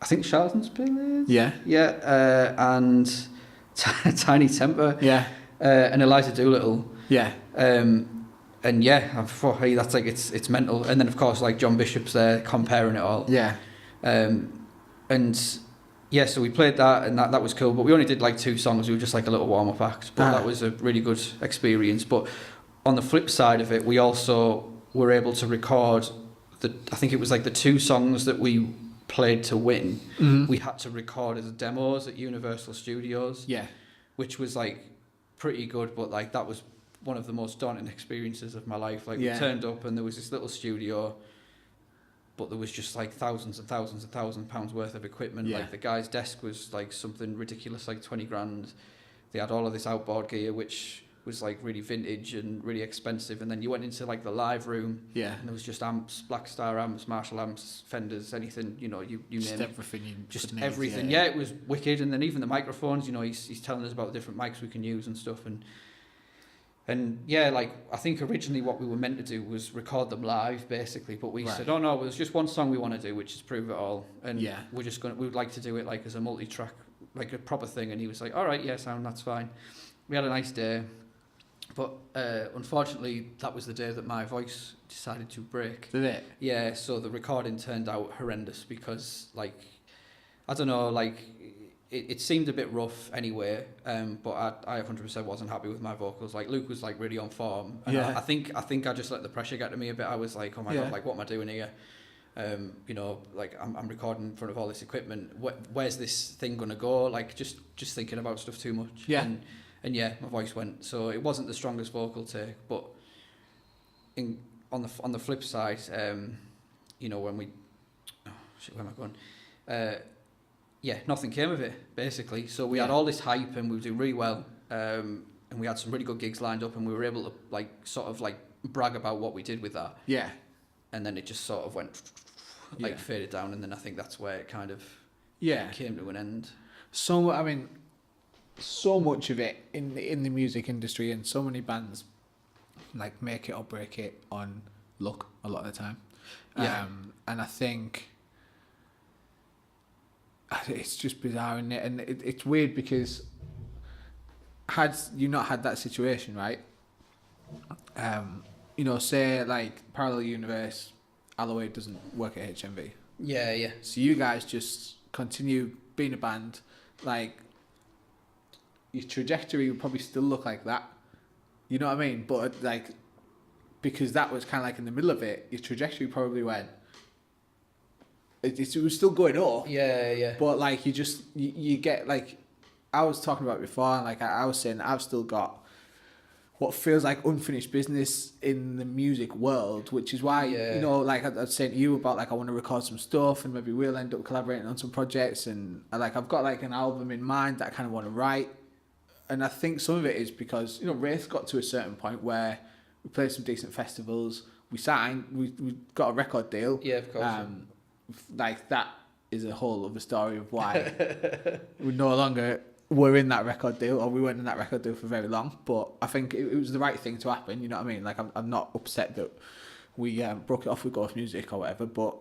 I think Charlatans played. And Tiny Temper. And Eliza Doolittle. And that's like it's mental. And then of course like John Bishop's there comparing it all. So we played that, and that was cool, but we only did like 2 songs. We were just like a little warm-up act, but that was a really good experience. But on the flip side of it, we also were able to record I think it was like the 2 songs that we played to win. We had to record as demos at Universal Studios, which was like pretty good, but like that was one of the most daunting experiences of my life. Like we turned up, and there was this little studio, but there was just like thousands and thousands and £1,000s worth of equipment. Like the guy's desk was like something ridiculous, like 20 grand. They had all of this outboard gear, which was like really vintage and really expensive, and then you went into like the live room, Yeah. and there was just amps, Black Star amps, Marshall amps, Fenders, anything, you know, you Just name it. everything. Just everything. Yeah, it was wicked. And then even the microphones, you know, he's telling us about the different mics we can use and stuff. And yeah, like, I think originally what we were meant to do was record them live, basically. But we said, oh no, there's just one song we want to do, which is Prove It All. And we would like to do it like as a multi-track, like a proper thing. And he was like, all right, yeah, sound, that's fine. We had a nice day. But unfortunately, that was the day that my voice decided to break. Did it? Yeah, so the recording turned out horrendous because, like, I don't know, like, it seemed a bit rough anyway, but I 100% wasn't happy with my vocals. Like, Luke was, like, really on form. And I think I just let the pressure get to me a bit. I was like, oh my God, like, what am I doing here? You know, like, I'm recording in front of all this equipment. Where's this thing going to go? Like, just thinking about stuff too much. Yeah. And yeah, my voice went. So it wasn't the strongest vocal take, but on the flip side, you know, when we... Oh, shit, where am I going? Yeah, nothing came of it, basically. So we had all this hype and we were doing really well. And we had some really good gigs lined up and we were able to, like, sort of, like, brag about what we did with that. Yeah. And then it just sort of went, like, faded down. And then I think that's where it kind of came to an end. So, I mean, so much of it in the music industry and so many bands, like, make it or break it on luck a lot of the time. Yeah. And I think... it's just bizarre, isn't it? And it's weird because had you not had that situation, right? You know, say like Parallel Universe, Alloway doesn't work at HMV. Yeah, yeah. So you guys just continue being a band, like your trajectory would probably still look like that. You know what I mean? But like, because that was kind of like in the middle of it, your trajectory probably went. It was still going up. Yeah, yeah. But like you get like, I was talking about before, and like I was saying, I've still got what feels like unfinished business in the music world, which is why you know, like I was saying to you about like I want to record some stuff, and maybe we'll end up collaborating on some projects, and like I've got like an album in mind that I kind of want to write, and I think some of it is because you know Wraith got to a certain point where we played some decent festivals, we signed, we got a record deal. Yeah, of course. Like that is a whole other story of why we no longer were in that record deal, or we weren't in that record deal for very long. But I think it was the right thing to happen. You know what I mean? Like I'm not upset that we broke it off with Ghost Music or whatever, but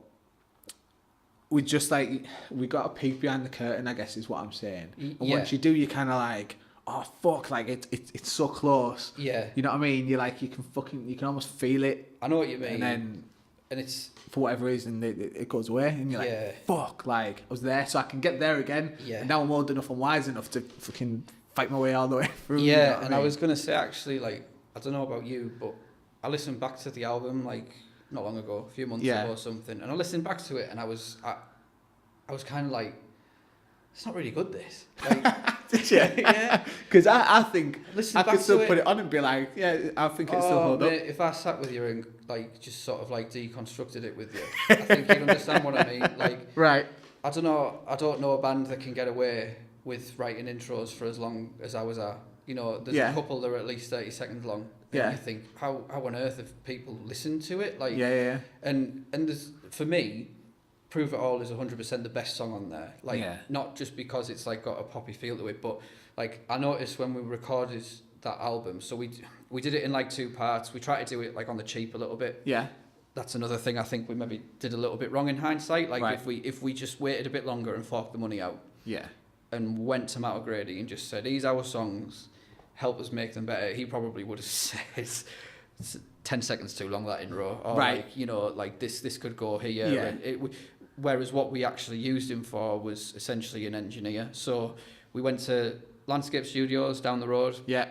we just like we got a peek behind the curtain, I guess is what I'm saying. And once you do, you kind of like, oh fuck, like it's so close. Yeah. You know what I mean? You're like you can almost feel it. I know what you mean. And it's for whatever reason it goes away, and you're like, fuck, like I was there, so I can get there again. Yeah. And now I'm old enough and wise enough to fucking fight my way all the way through. Yeah, you know what and I I mean? was gonna say actually, like, I don't know about you, but I listened back to the album like not long ago, a few months ago or something, and I listened back to it, and I was kind of like, it's not really good, this. Like, Did you? Yeah. Because I think Listen I back could still to put it. it on and be like, yeah, I think it still hold up. Mate, if I sat with you and like just sort of like deconstructed it with you, I think you'd understand what I mean. Like, Right. I don't know a band that can get away with writing intros for as long as ours are. You know, there's a couple that are at least 30 seconds long. And you think, how on earth have people listened to it? Like, And there's, for me, Prove It All is 100% the best song on there. Like, not just because it's like got a poppy feel to it, but like I noticed when we recorded that album, so we did it in like 2 parts. We tried to do it like on the cheap a little bit. Yeah. That's another thing I think we maybe did a little bit wrong in hindsight. Like if we just waited a bit longer and forked the money out. Yeah. And went to Matt O'Grady and just said, these are our songs, help us make them better. He probably would have said it's 10 seconds too long, that intro. Or like, you know, like this could go here. Yeah. And whereas what we actually used him for was essentially an engineer. So we went to Landscape Studios down the road. Yeah.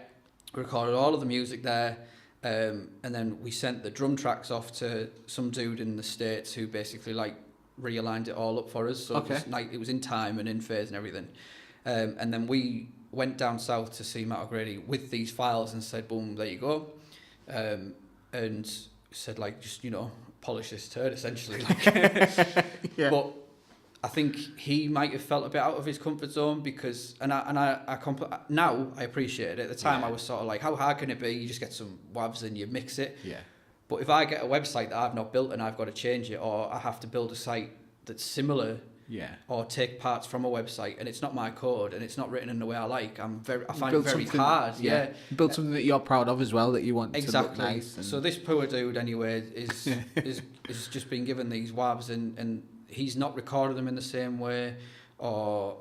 Recorded all of the music there. And then we sent the drum tracks off to some dude in the States who basically like realigned it all up for us. So it was in time and in phase and everything. And then we went down south to see Matt O'Grady with these files and said, boom, there you go. And said, like, just, you know, polish this turd, essentially. Like, but I think he might have felt a bit out of his comfort zone because, now I appreciate it. At the time, I was sort of like, how hard can it be? You just get some WAVs and you mix it. Yeah. But if I get a website that I've not built and I've got to change it, or I have to build a site that's similar, or take parts from a website, and it's not my code and it's not written in the way I like, I find it very hard. Yeah. Build something that you're proud of as well, that you want to look nice. So this poor dude, anyway, is just been given these WAVs and he's not recorded them in the same way, or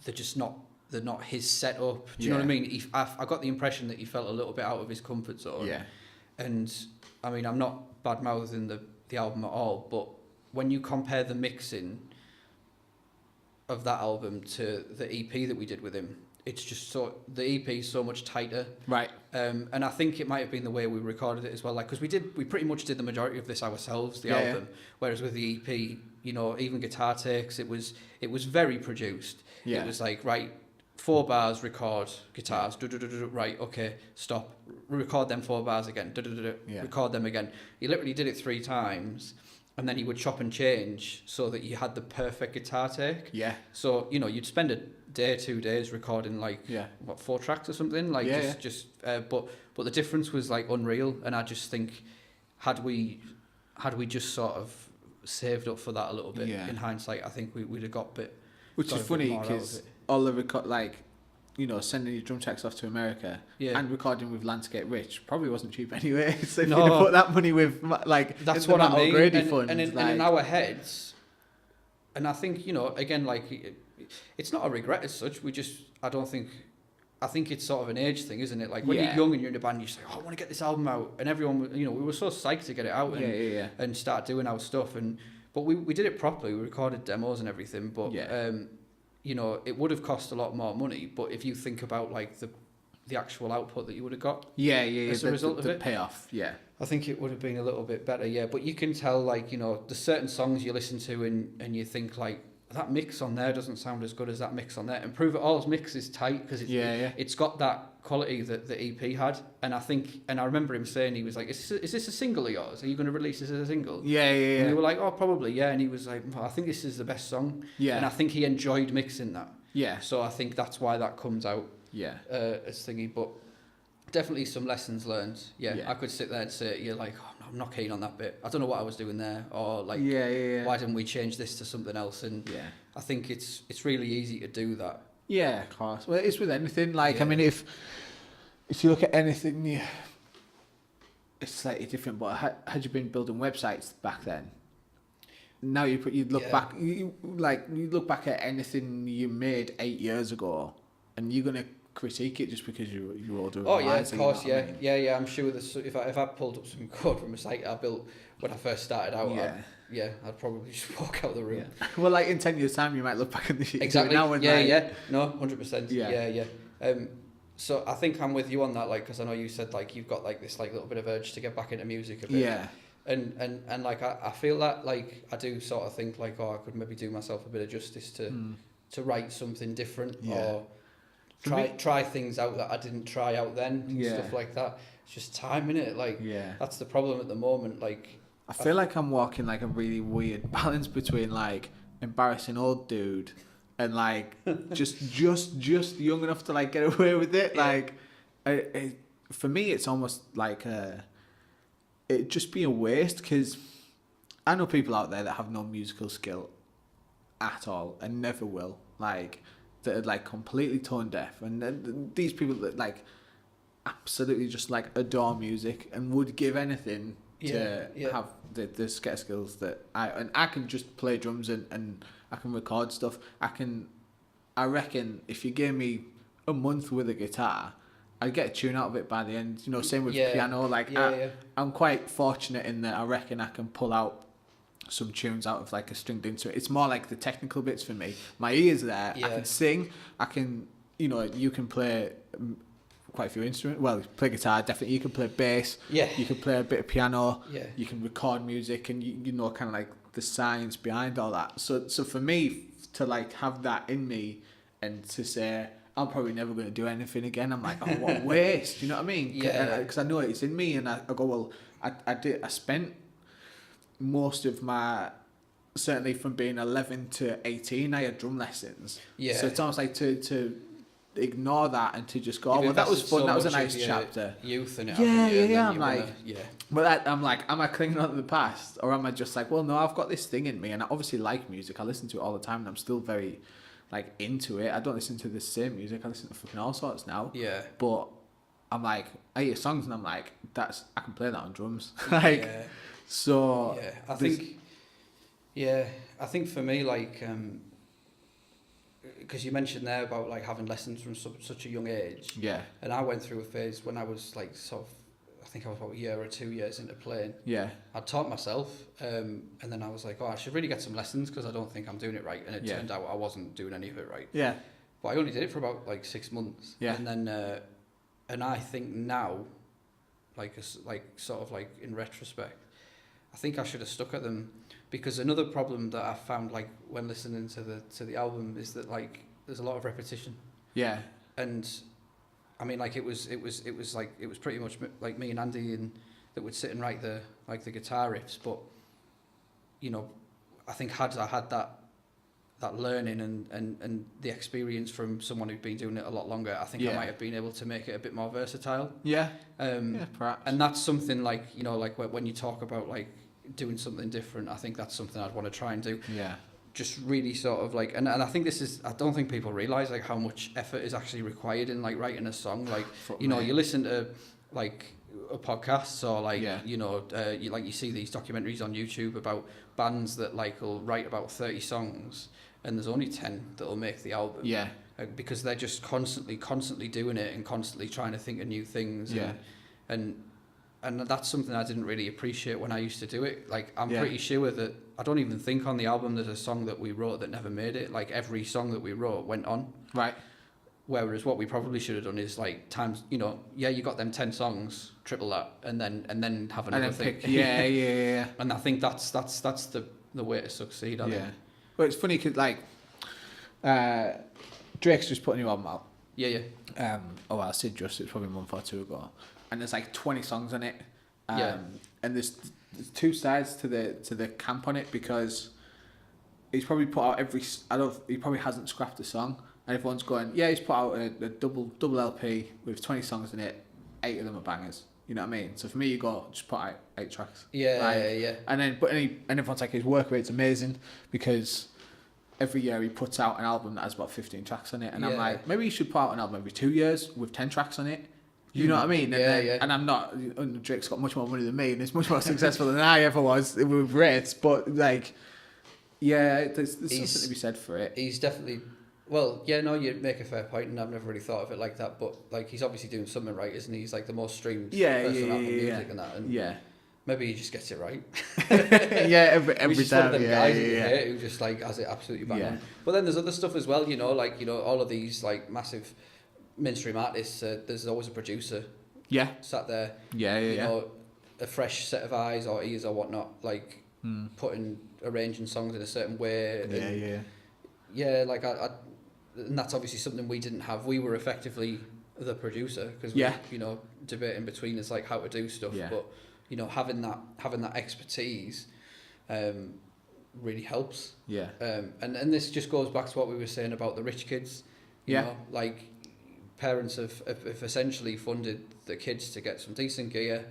they're not his setup. Do you know what I mean? I got the impression that he felt a little bit out of his comfort zone. Yeah. And I mean, I'm not bad mouthing the album at all, but when you compare the mixing of that album to the EP that we did with him, it's just the EP is so much tighter. Right. And I think it might have been the way we recorded it as well. Like, because we pretty much did the majority of this ourselves, the album. Whereas with the EP, you know, even guitar takes, it was very produced. Yeah. It was like, right, 4 bars, record, guitars, right, okay, stop, record them 4 bars again, record them again. He literally did it 3 times, and then he would chop and change so that you had the perfect guitar take. Yeah. So, you know, you'd spend a day, 2 days recording like, 4 tracks or something? Like, but the difference was like unreal, and I just think, had we just sort of saved up for that a little bit, in hindsight, I think we'd have got a bit. Which is funny, because all the record, like, you know, sending your drum tracks off to America and recording with Landscape Rich probably wasn't cheap anyway. So if you'd have put that money with, like, that's what I mean. And in our heads, and I think, you know, again, like, it's not a regret as such. I think it's sort of an age thing, isn't it? Like, when you're young and you're in a band, you say, oh, I want to get this album out. And everyone, you know, we were so psyched to get it out and start doing our stuff. But we did it properly. We recorded demos and everything. But, you know, it would have cost a lot more money. But if you think about, like, the actual output that you would have got as a result of it, payoff, I think it would have been a little bit better, But you can tell, like, you know, there's certain songs you listen to and you think, like, that mix on there doesn't sound as good as that mix on there. And Prove It All's mix is tight because it's got that quality that the EP had. And I remember him saying, he was like, is this a single of yours? Are you going to release this as a single? And we were like, oh, probably, And he was like, well, I think this is the best song. And I think he enjoyed mixing that. So I think that's why that comes out as thingy. But definitely some lessons learned. I could sit there and say, you're like, oh, I'm not keen on that bit. I don't know what I was doing there, or like, why didn't we change this to something else? And I think it's really easy to do that. Yeah, of course. Well, it's with anything. Like, I mean, if you look at anything, it's slightly different. But had you been building websites back then? Now you look back, you look back at anything you made 8 years ago, and you're gonna critique it just because you're older. Oh yeah, of course, I mean? I'm sure if I pulled up some code from a site I built when I first started out, I'd probably just walk out of the room. Well, like in 10 years' time, you might look back at the shit exactly. now and no, 100%. So I think I'm with you on that, like, because I know you said like you've got like this like little bit of urge to get back into music a bit. Yeah. And like I feel that like I do sort of think like, oh, I could maybe do myself a bit of justice to write something different or try things out that I didn't try out then and stuff like that. It's just time, innit? Like, that's the problem at the moment. Like, I feel like I'm walking like a really weird balance between like embarrassing old dude and like just young enough to like get away with it. Like, for me, it's almost like it'd just be a waste, because I know people out there that have no musical skill at all and never will. Like, that are like completely tone deaf, and these people that like absolutely just like adore music and would give anything to have the skills that I can just play drums and I can record stuff. I reckon if you gave me a month with a guitar, I'd get a tune out of it by the end. You know, same with piano. Like I'm quite fortunate in that I reckon I can pull out some tunes out of like a stringed instrument. It's more like the technical bits for me. My ears there. I can sing. I can, you know, you can play quite a few instruments. Well, play guitar, definitely. You can play bass. Yeah. You can play a bit of piano. Yeah. You can record music, and you know kind of like the science behind all that. So for me to like have that in me and to say I'm probably never going to do anything again, I'm like, oh, what a waste. You know what I mean? Yeah. Because I know it's in me, and I go, well, I spent most of my certainly from being 11 to 18, I had drum lessons. Yeah. So it's almost like to ignore that and to just go, oh, You've well, that was invested fun. so That was a much of nice your chapter. Youth in it. Yeah, haven't you? yeah, And yeah. then I'm you like, wanna, yeah. But I'm like, am I clinging on to the past, or am I just like, well, no, I've got this thing in me, and I obviously like music. I listen to it all the time, and I'm still very, like, into it. I don't listen to the same music. I listen to fucking all sorts now. Yeah. But I'm like, I hear songs, and I'm like, I can play that on drums. Like, Yeah. so. Yeah. I think. Yeah, I think for me, like, because you mentioned there about like having lessons from such a young age. Yeah. And I went through a phase when I was like sort of, I think I was about a year or 2 years into playing. Yeah. I taught myself, and then I was like, oh, I should really get some lessons because I don't think I'm doing it right. And it turned out I wasn't doing any of it right. Yeah. But I only did it for about like 6 months. Yeah. And then, and I think now, like sort of like in retrospect, I think I should have stuck at them, because another problem that I found like when listening to the album is that like there's a lot of repetition. Yeah. And I mean, like it was pretty much like me and Andy and that would sit and write the guitar riffs, but you know, I think had I had that learning and the experience from someone who'd been doing it a lot longer, I think I might have been able to make it a bit more versatile. Yeah. Yeah, perhaps. And that's something like, you know, like when you talk about like doing something different, I think that's something I'd want to try and do. Yeah. Just really sort of like, and I think I don't think people realise like how much effort is actually required in like writing a song. Like, you know, you listen to like a podcast or like, you know, you see these documentaries on YouTube about bands that like will write about 30 songs and there's only 10 that'll make the album. Yeah. Because they're just constantly doing it and constantly trying to think of new things. Yeah. And that's something I didn't really appreciate when I used to do it. Like, I'm pretty sure that I don't even think on the album there's a song that we wrote that never made it. Like, every song that we wrote went on. Right. Whereas what we probably should have done is like times, you know, you got them 10 songs, triple that, and then have another thing. Yeah. And I think that's the way to succeed. I think. Well, it's funny because like Drake's just put a new album out. Yeah. I said just, it's probably a month or two ago, and there's like 20 songs on it. And there's two sides to the camp on it, because he's probably put out he probably hasn't scrapped a song, and everyone's going, yeah, he's put out a double LP with 20 songs in it, 8 of them are bangers. You know what I mean? So for me, you go, just put out 8 tracks. Yeah. And then, and everyone's like, his work rate's amazing, because every year he puts out an album that has about 15 tracks on it, and I'm like, maybe you should put out an album every 2 years with 10 tracks on it. You know what I mean? And I'm not. Drake's got much more money than me, and is much more successful than I ever was with rates. But like, there's something to be said for it. He's definitely. Well, yeah, no, you make a fair point, and I've never really thought of it like that. But like, he's obviously doing something right, isn't he? He's like the most streamed person out of music and that. And maybe he just gets it right. every just time. One of them guys who just like has it absolutely bang on. But then there's other stuff as well, you know, like, you know, all of these like massive mainstream artists. There's always a producer. Sat there. You know, a fresh set of eyes or ears or whatnot, like arranging songs in a certain way. Like and that's obviously something we didn't have. We were effectively the producer because we, you know, debating between us like how to do stuff. But you know, having that expertise really helps. And this just goes back to what we were saying about the rich kids. You know, like parents have essentially funded the kids to get some decent gear,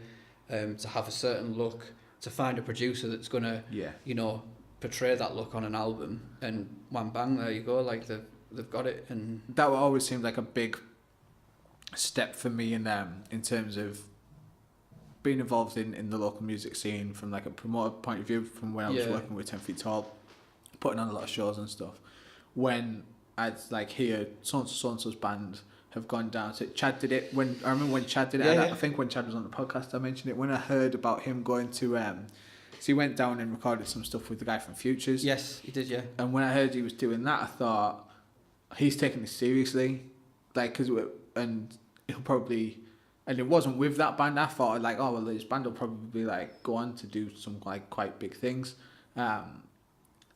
to have a certain look, to find a producer that's gonna, you know, portray that look on an album, and wham bang, there you go, like they've got it. And that always seemed like a big step for me in terms of being involved in the local music scene from like a promoter point of view, from when I was working with 10 Feet Tall, putting on a lot of shows and stuff. When I'd like hear so-and-so's band have gone down to Chad did it when I remember when Chad did it. I think when Chad was on the podcast I mentioned it. When I heard about him going to so he went down and recorded some stuff with the guy from Futures. Yes, he did, And when I heard he was doing that, I thought he's taking this seriously, like, and he'll probably, and it wasn't with that band. I thought like, oh well, this band will probably like go on to do some like quite big things,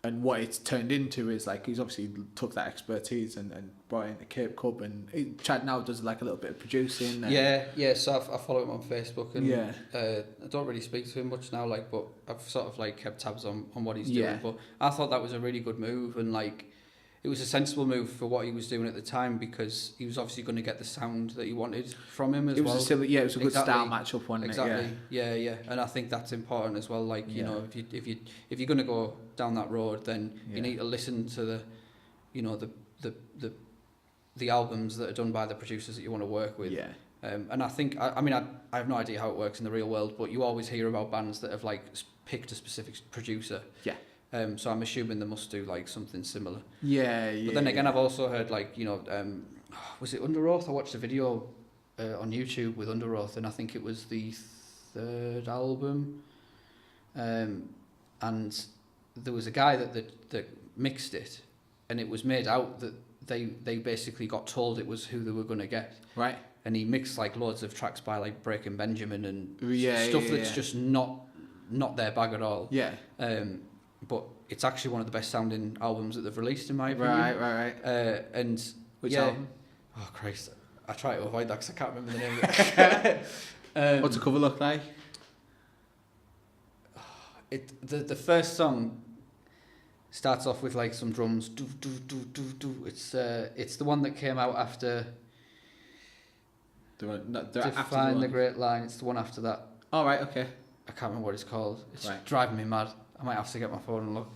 and what it's turned into is like he's obviously took that expertise and brought it into Cape Cub, and Chad now does like a little bit of producing. And Yeah. So I follow him on Facebook, and Yeah. I don't really speak to him much now, like, but I've sort of like kept tabs on what he's Yeah. doing. But I thought that was a really good move, and like it was a sensible move for what he was doing at the time, because he was obviously going to get the sound that he wanted from him as well. It was a good style matchup, wasn't exactly. it? Yeah. And I think that's important as well. Like, you know, if you're going to go down that road, then you need to listen to the, you know, the albums that are done by the producers that you want to work with. Yeah. And I think, I mean, I have no idea how it works in the real world, but you always hear about bands that have like picked a specific producer. Yeah. So I'm assuming they must do like something similar. Yeah. But then again, I've also heard like, you know, was it Under Oath? I watched a video on YouTube with Under Oath, and I think it was the third album. And there was a guy that mixed it, and it was made out that they basically got told it was who they were going to get. Right. And he mixed like loads of tracks by like Breaking Benjamin and stuff that's just not their bag at all. Yeah. But it's actually one of the best sounding albums that they've released, in my opinion. Right. And Which album? Oh Christ, I try to avoid that because I can't remember the name of it. What's the cover look like? The first song starts off with like some drums. Do, do, do, do, do. It's the one that came out after Define the Great Line. It's the one after that. Oh, right, okay. I can't remember what it's called. It's right. Driving me mad. I might have to get my phone and look.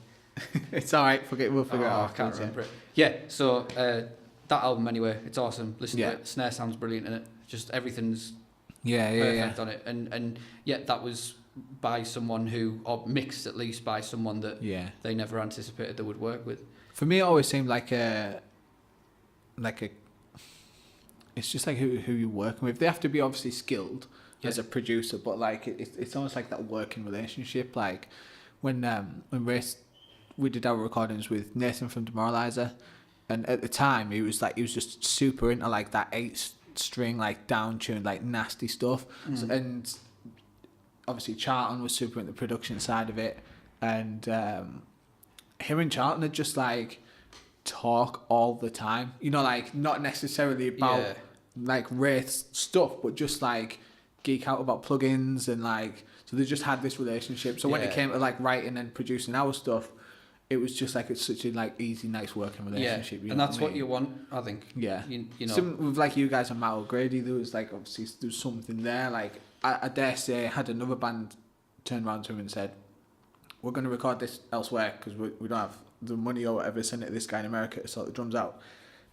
It's alright, we'll figure it out. I can't remember it. Yeah, so that album anyway, it's awesome. Listen to it. Snare sounds brilliant in it. Just everything's perfect on it. And that was by someone who, or mixed at least by someone that they never anticipated they would work with. For me, it always seemed like it's just like who you're working with. They have to be obviously skilled as a producer, but like it's almost like that working relationship. Like when we did our recordings with Nathan from Demoralizer, and at the time he was just super into like that 8-string like down tuned like nasty stuff. So, and obviously Charlton was super into the production side of it, and him and Charlton had just like talk all the time, you know, like not necessarily about like race stuff, but just like geek out about plugins, and like so they just had this relationship. So when it came to like writing and producing our stuff, it was just like it's such a like easy, nice working relationship. You and know that's what you want, I think. Yeah, you know, some with like you guys and Matt O'Grady, there was like obviously there was something there. Like I dare say, I had another band turn around to him and said, "We're going to record this elsewhere because we don't have the money or whatever. Send it to this guy in America to sort the drums out,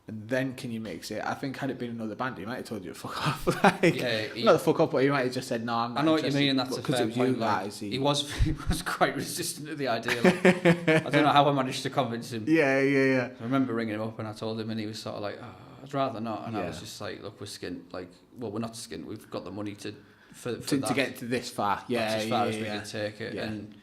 and then can you mix it?" I think had it been another band, he might have told you to fuck off. Like, not the fuck up, but he might have just said, "No, I'm not." I know what you mean, and that's a fair point. He was quite resistant to the idea. Like, I don't know how I managed to convince him. Yeah. I remember ringing him up and I told him, and he was sort of like, "Oh, I'd rather not." And I was just like, "Look, we're skint. Like, well, we're not skint. We've got the money to get to this far. Yeah, that's as far as we can take it." And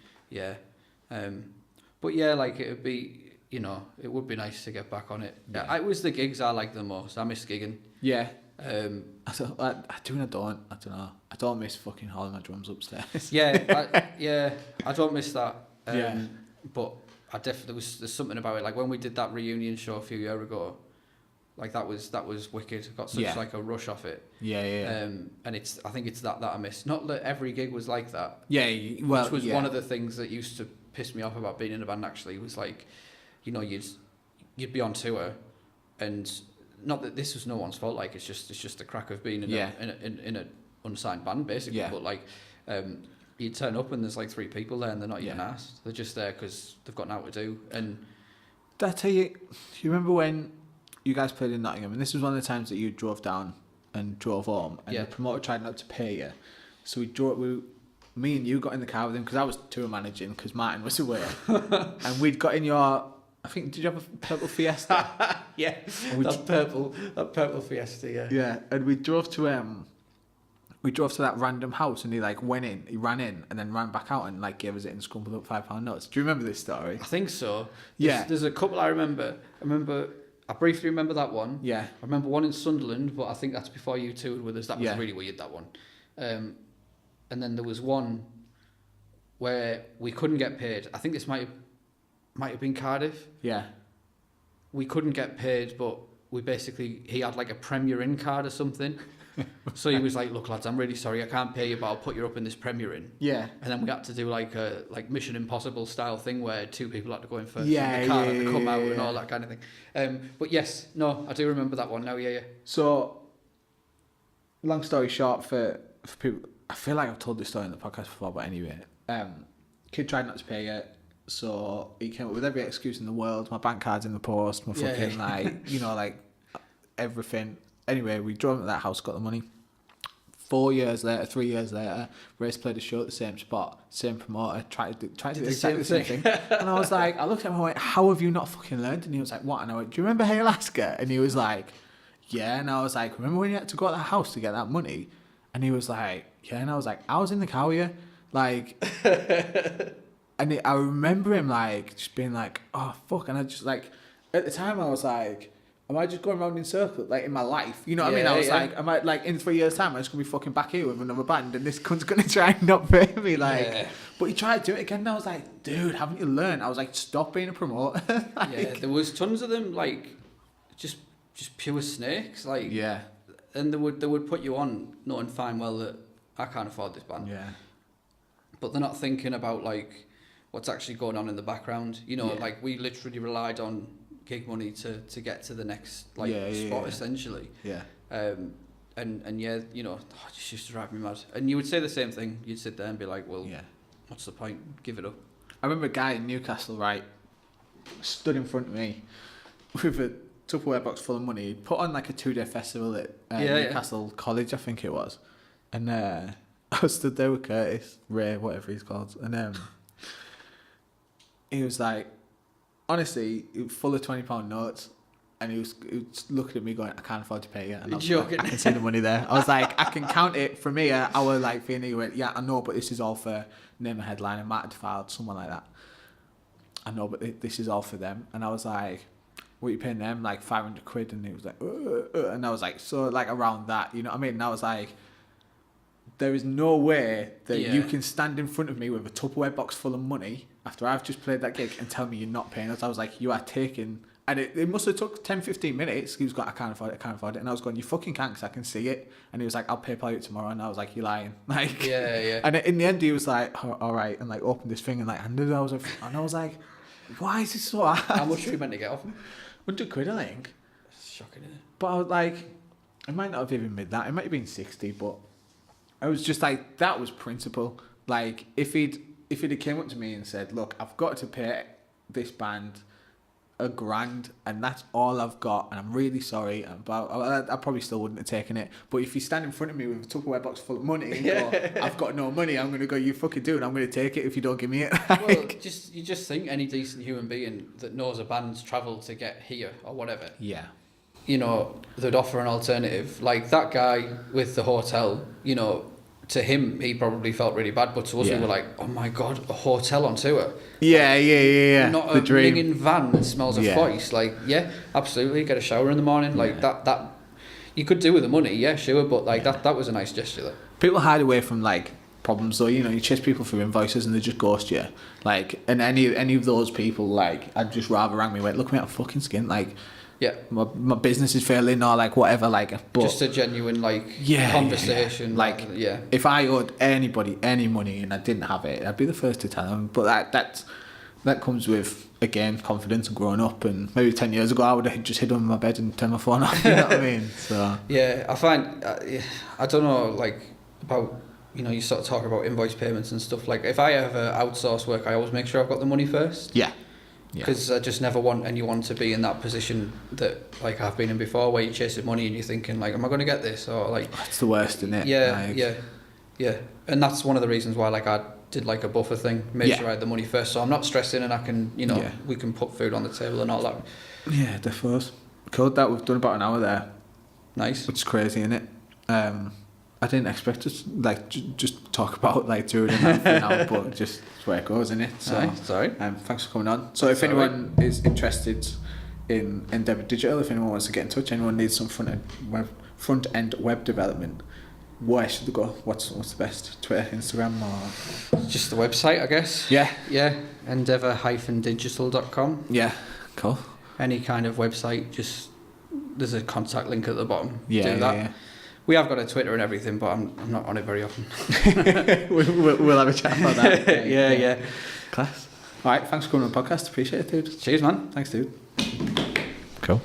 but yeah, like it would be. You know, it would be nice to get back on it. Yeah. It was the gigs I liked the most. I miss gigging. Yeah. I do and I don't. I don't know. I don't miss fucking hauling my drums upstairs. I don't miss that. But I definitely there's something about it. Like when we did that reunion show a few years ago, like that was wicked. Got such like a rush off it. And I think it's that I miss. Not that every gig was like that. Yeah. Well, which was one of the things that used to piss me off about being in a band. Actually, was like, you know, you'd be on tour, and not that this was no one's fault. Like it's just the crack of being in a unsigned band basically. But like, you turn up and there's like 3 people there and they're not even asked. They're just there because they've got nothing to do. And did I tell you? Do you remember when you guys played in Nottingham? And this was one of the times that you drove down and drove home, and the promoter tried not to pay you. So me and you got in the car with him because I was tour managing because Martin was away, and we'd got in your. I think, did you have a purple Fiesta? Yeah, that purple Fiesta. Yeah. Yeah, and we drove to that random house, and he ran in, and then ran back out, and like gave us it and scrumpled up £5 notes. Do you remember this story? I think so. Yeah, there's a couple I remember. I briefly remember that one. Yeah, I remember one in Sunderland, but I think that's before you toured with us. That was really weird. That one. And then there was one where we couldn't get paid. I think this might have might have been Cardiff. Yeah. We couldn't get paid, but he had like a Premier Inn card or something. So he was like, look lads, I'm really sorry, I can't pay you, but I'll put you up in this Premier Inn. Yeah. And then we had to do like a Mission Impossible style thing where 2 people had to go in first. Yeah, and the car yeah, had to come yeah, out yeah. and all that kind of thing. But yes, no, I do remember that one now, yeah. So, long story short, for people, I feel like I've told this story in the podcast before, but anyway, kid tried not to pay it, so he came up with every excuse in the world. My bank card's in the post, my fucking like everything. Anyway, we drove him to that house, got the money. 3 years later, Race played a show at the same spot, same promoter, tried to do exactly the same thing. And I was like, I looked at him and I went, how have you not fucking learned? And he was like, what? And I went, do you remember Hey Alaska? And he was like, yeah. And I was like, remember when you had to go to that house to get that money? And he was like, yeah. And I was like, I was in the car with you. Like, and I remember him like, just being like, oh, fuck. And I just like, at the time I was like, am I just going around in circles, like in my life? You know what I mean? I was like, am I like in 3 years' time, I'm just going to be fucking back here with another band and this cunt's going to try and not pay me? Like, but he tried to do it again and I was like, dude, haven't you learned? I was like, stop being a promoter. Yeah, there was tons of them, like, just pure snakes. Like, yeah. And they would put you on knowing fine well that I can't afford this band. Yeah. But they're not thinking about, like, what's actually going on in the background. You know, like, we literally relied on gig money to get to the next spot essentially. Yeah. And yeah, you know, it just used to drive me mad. And you would say the same thing. You'd sit there and be like, well, what's the point? Give it up. I remember a guy in Newcastle, right, stood in front of me with a Tupperware box full of money. He'd put on like a 2-day festival at Newcastle College, I think it was. And I stood there with Curtis, Ray, whatever he's called. And he was like, honestly, he was full of £20 notes, and he was looking at me going, I can't afford to pay you. And I was like, I can see the money there. I was like, I can count it from here. I was like, he went, yeah, I know, but this is all for name a headline, and Matt had filed, someone like that. I know, but this is all for them. And I was like, what are you paying them? Like 500 quid. And he was like, and I was like, so like around that, you know what I mean? And I was like, there is no way that you can stand in front of me with a Tupperware box full of money after I've just played that gig and tell me you're not paying us. I was like, you are taking... And it must have took 10, 15 minutes. He was like, I can't afford it. And I was going, you fucking can't, because I can see it. And he was like, I'll PayPal you tomorrow. And I was like, you're lying. Like, yeah. And in the end, he was like, oh, all right. And like opened this thing and like handed it. And I was like, why is this so hard? How much were you meant to get off him? 100 quid, I think. It's shocking, isn't it? But I was like, it might not have even been that. It might have been 60, but I was just like, that was principle. Like, if he'd have came up to me and said, look, I've got to pay this band $1,000 and that's all I've got, and I'm really sorry, but I probably still wouldn't have taken it. But if you stand in front of me with a Tupperware box full of money and go, I've got no money, I'm going to go, you fucking do it, I'm going to take it if you don't give me it. Well, you just think any decent human being that knows a band's travelled to get here or whatever, you know, they'd offer an alternative. Like that guy with the hotel, you know, to him, he probably felt really bad, but to us, we were like, oh my God, a hotel on tour. Yeah. Not the a dream. minging van that smells of voice. Like, yeah, absolutely, get a shower in the morning. Like, that you could do with the money, yeah, sure, but like that was a nice gesture. Like. People hide away from like problems though, you know, you chase people for invoices and they just ghost you. Like, and any of those people, like, I'd just rather rang me and went, look at me at fucking skin, like, yeah, my business is failing or like whatever, like, but just a genuine like conversation. Like, if I owed anybody any money and I didn't have it, I'd be the first to tell them. But that comes with, again, confidence and growing up. And maybe 10 years ago I would have just hid under my bed and turned my phone off. You know what I mean? So yeah, I find I don't know, like, about, you know, you sort of talk about invoice payments and stuff. Like, if I ever outsource work, I always make sure I've got the money first. Yeah. Because I just never want anyone to be in that position that like I've been in before, where you're chasing money and you're thinking like, am I going to get this? Or like, it's the worst, isn't it? Yeah. And that's one of the reasons why like I did like a buffer thing, made sure I had the money first, so I'm not stressing and I can, you know, we can put food on the table and all that. Yeah, definitely. Cool. That we've done about an hour there. Nice. Which is crazy, isn't it? I didn't expect to like just talk about like touring and that for an hour, but just it's where it goes, isn't it? So, sorry. Thanks for coming on. So, if anyone is interested in Endeavour Digital, if anyone wants to get in touch, anyone needs some front end web development, where should they go? What's the best? Twitter, Instagram, or Just the website, I guess. yeah, Yeah, endeavour-digital.com. yeah, cool. Any kind of website, just there's a contact link at the bottom. Yeah, Do that. yeah. We have got a Twitter and everything, but I'm not on it very often. We'll have a chat about that. Yeah. Class. All right, thanks for coming on the podcast. Appreciate it, dude. Cheers, man. Thanks, dude. Cool.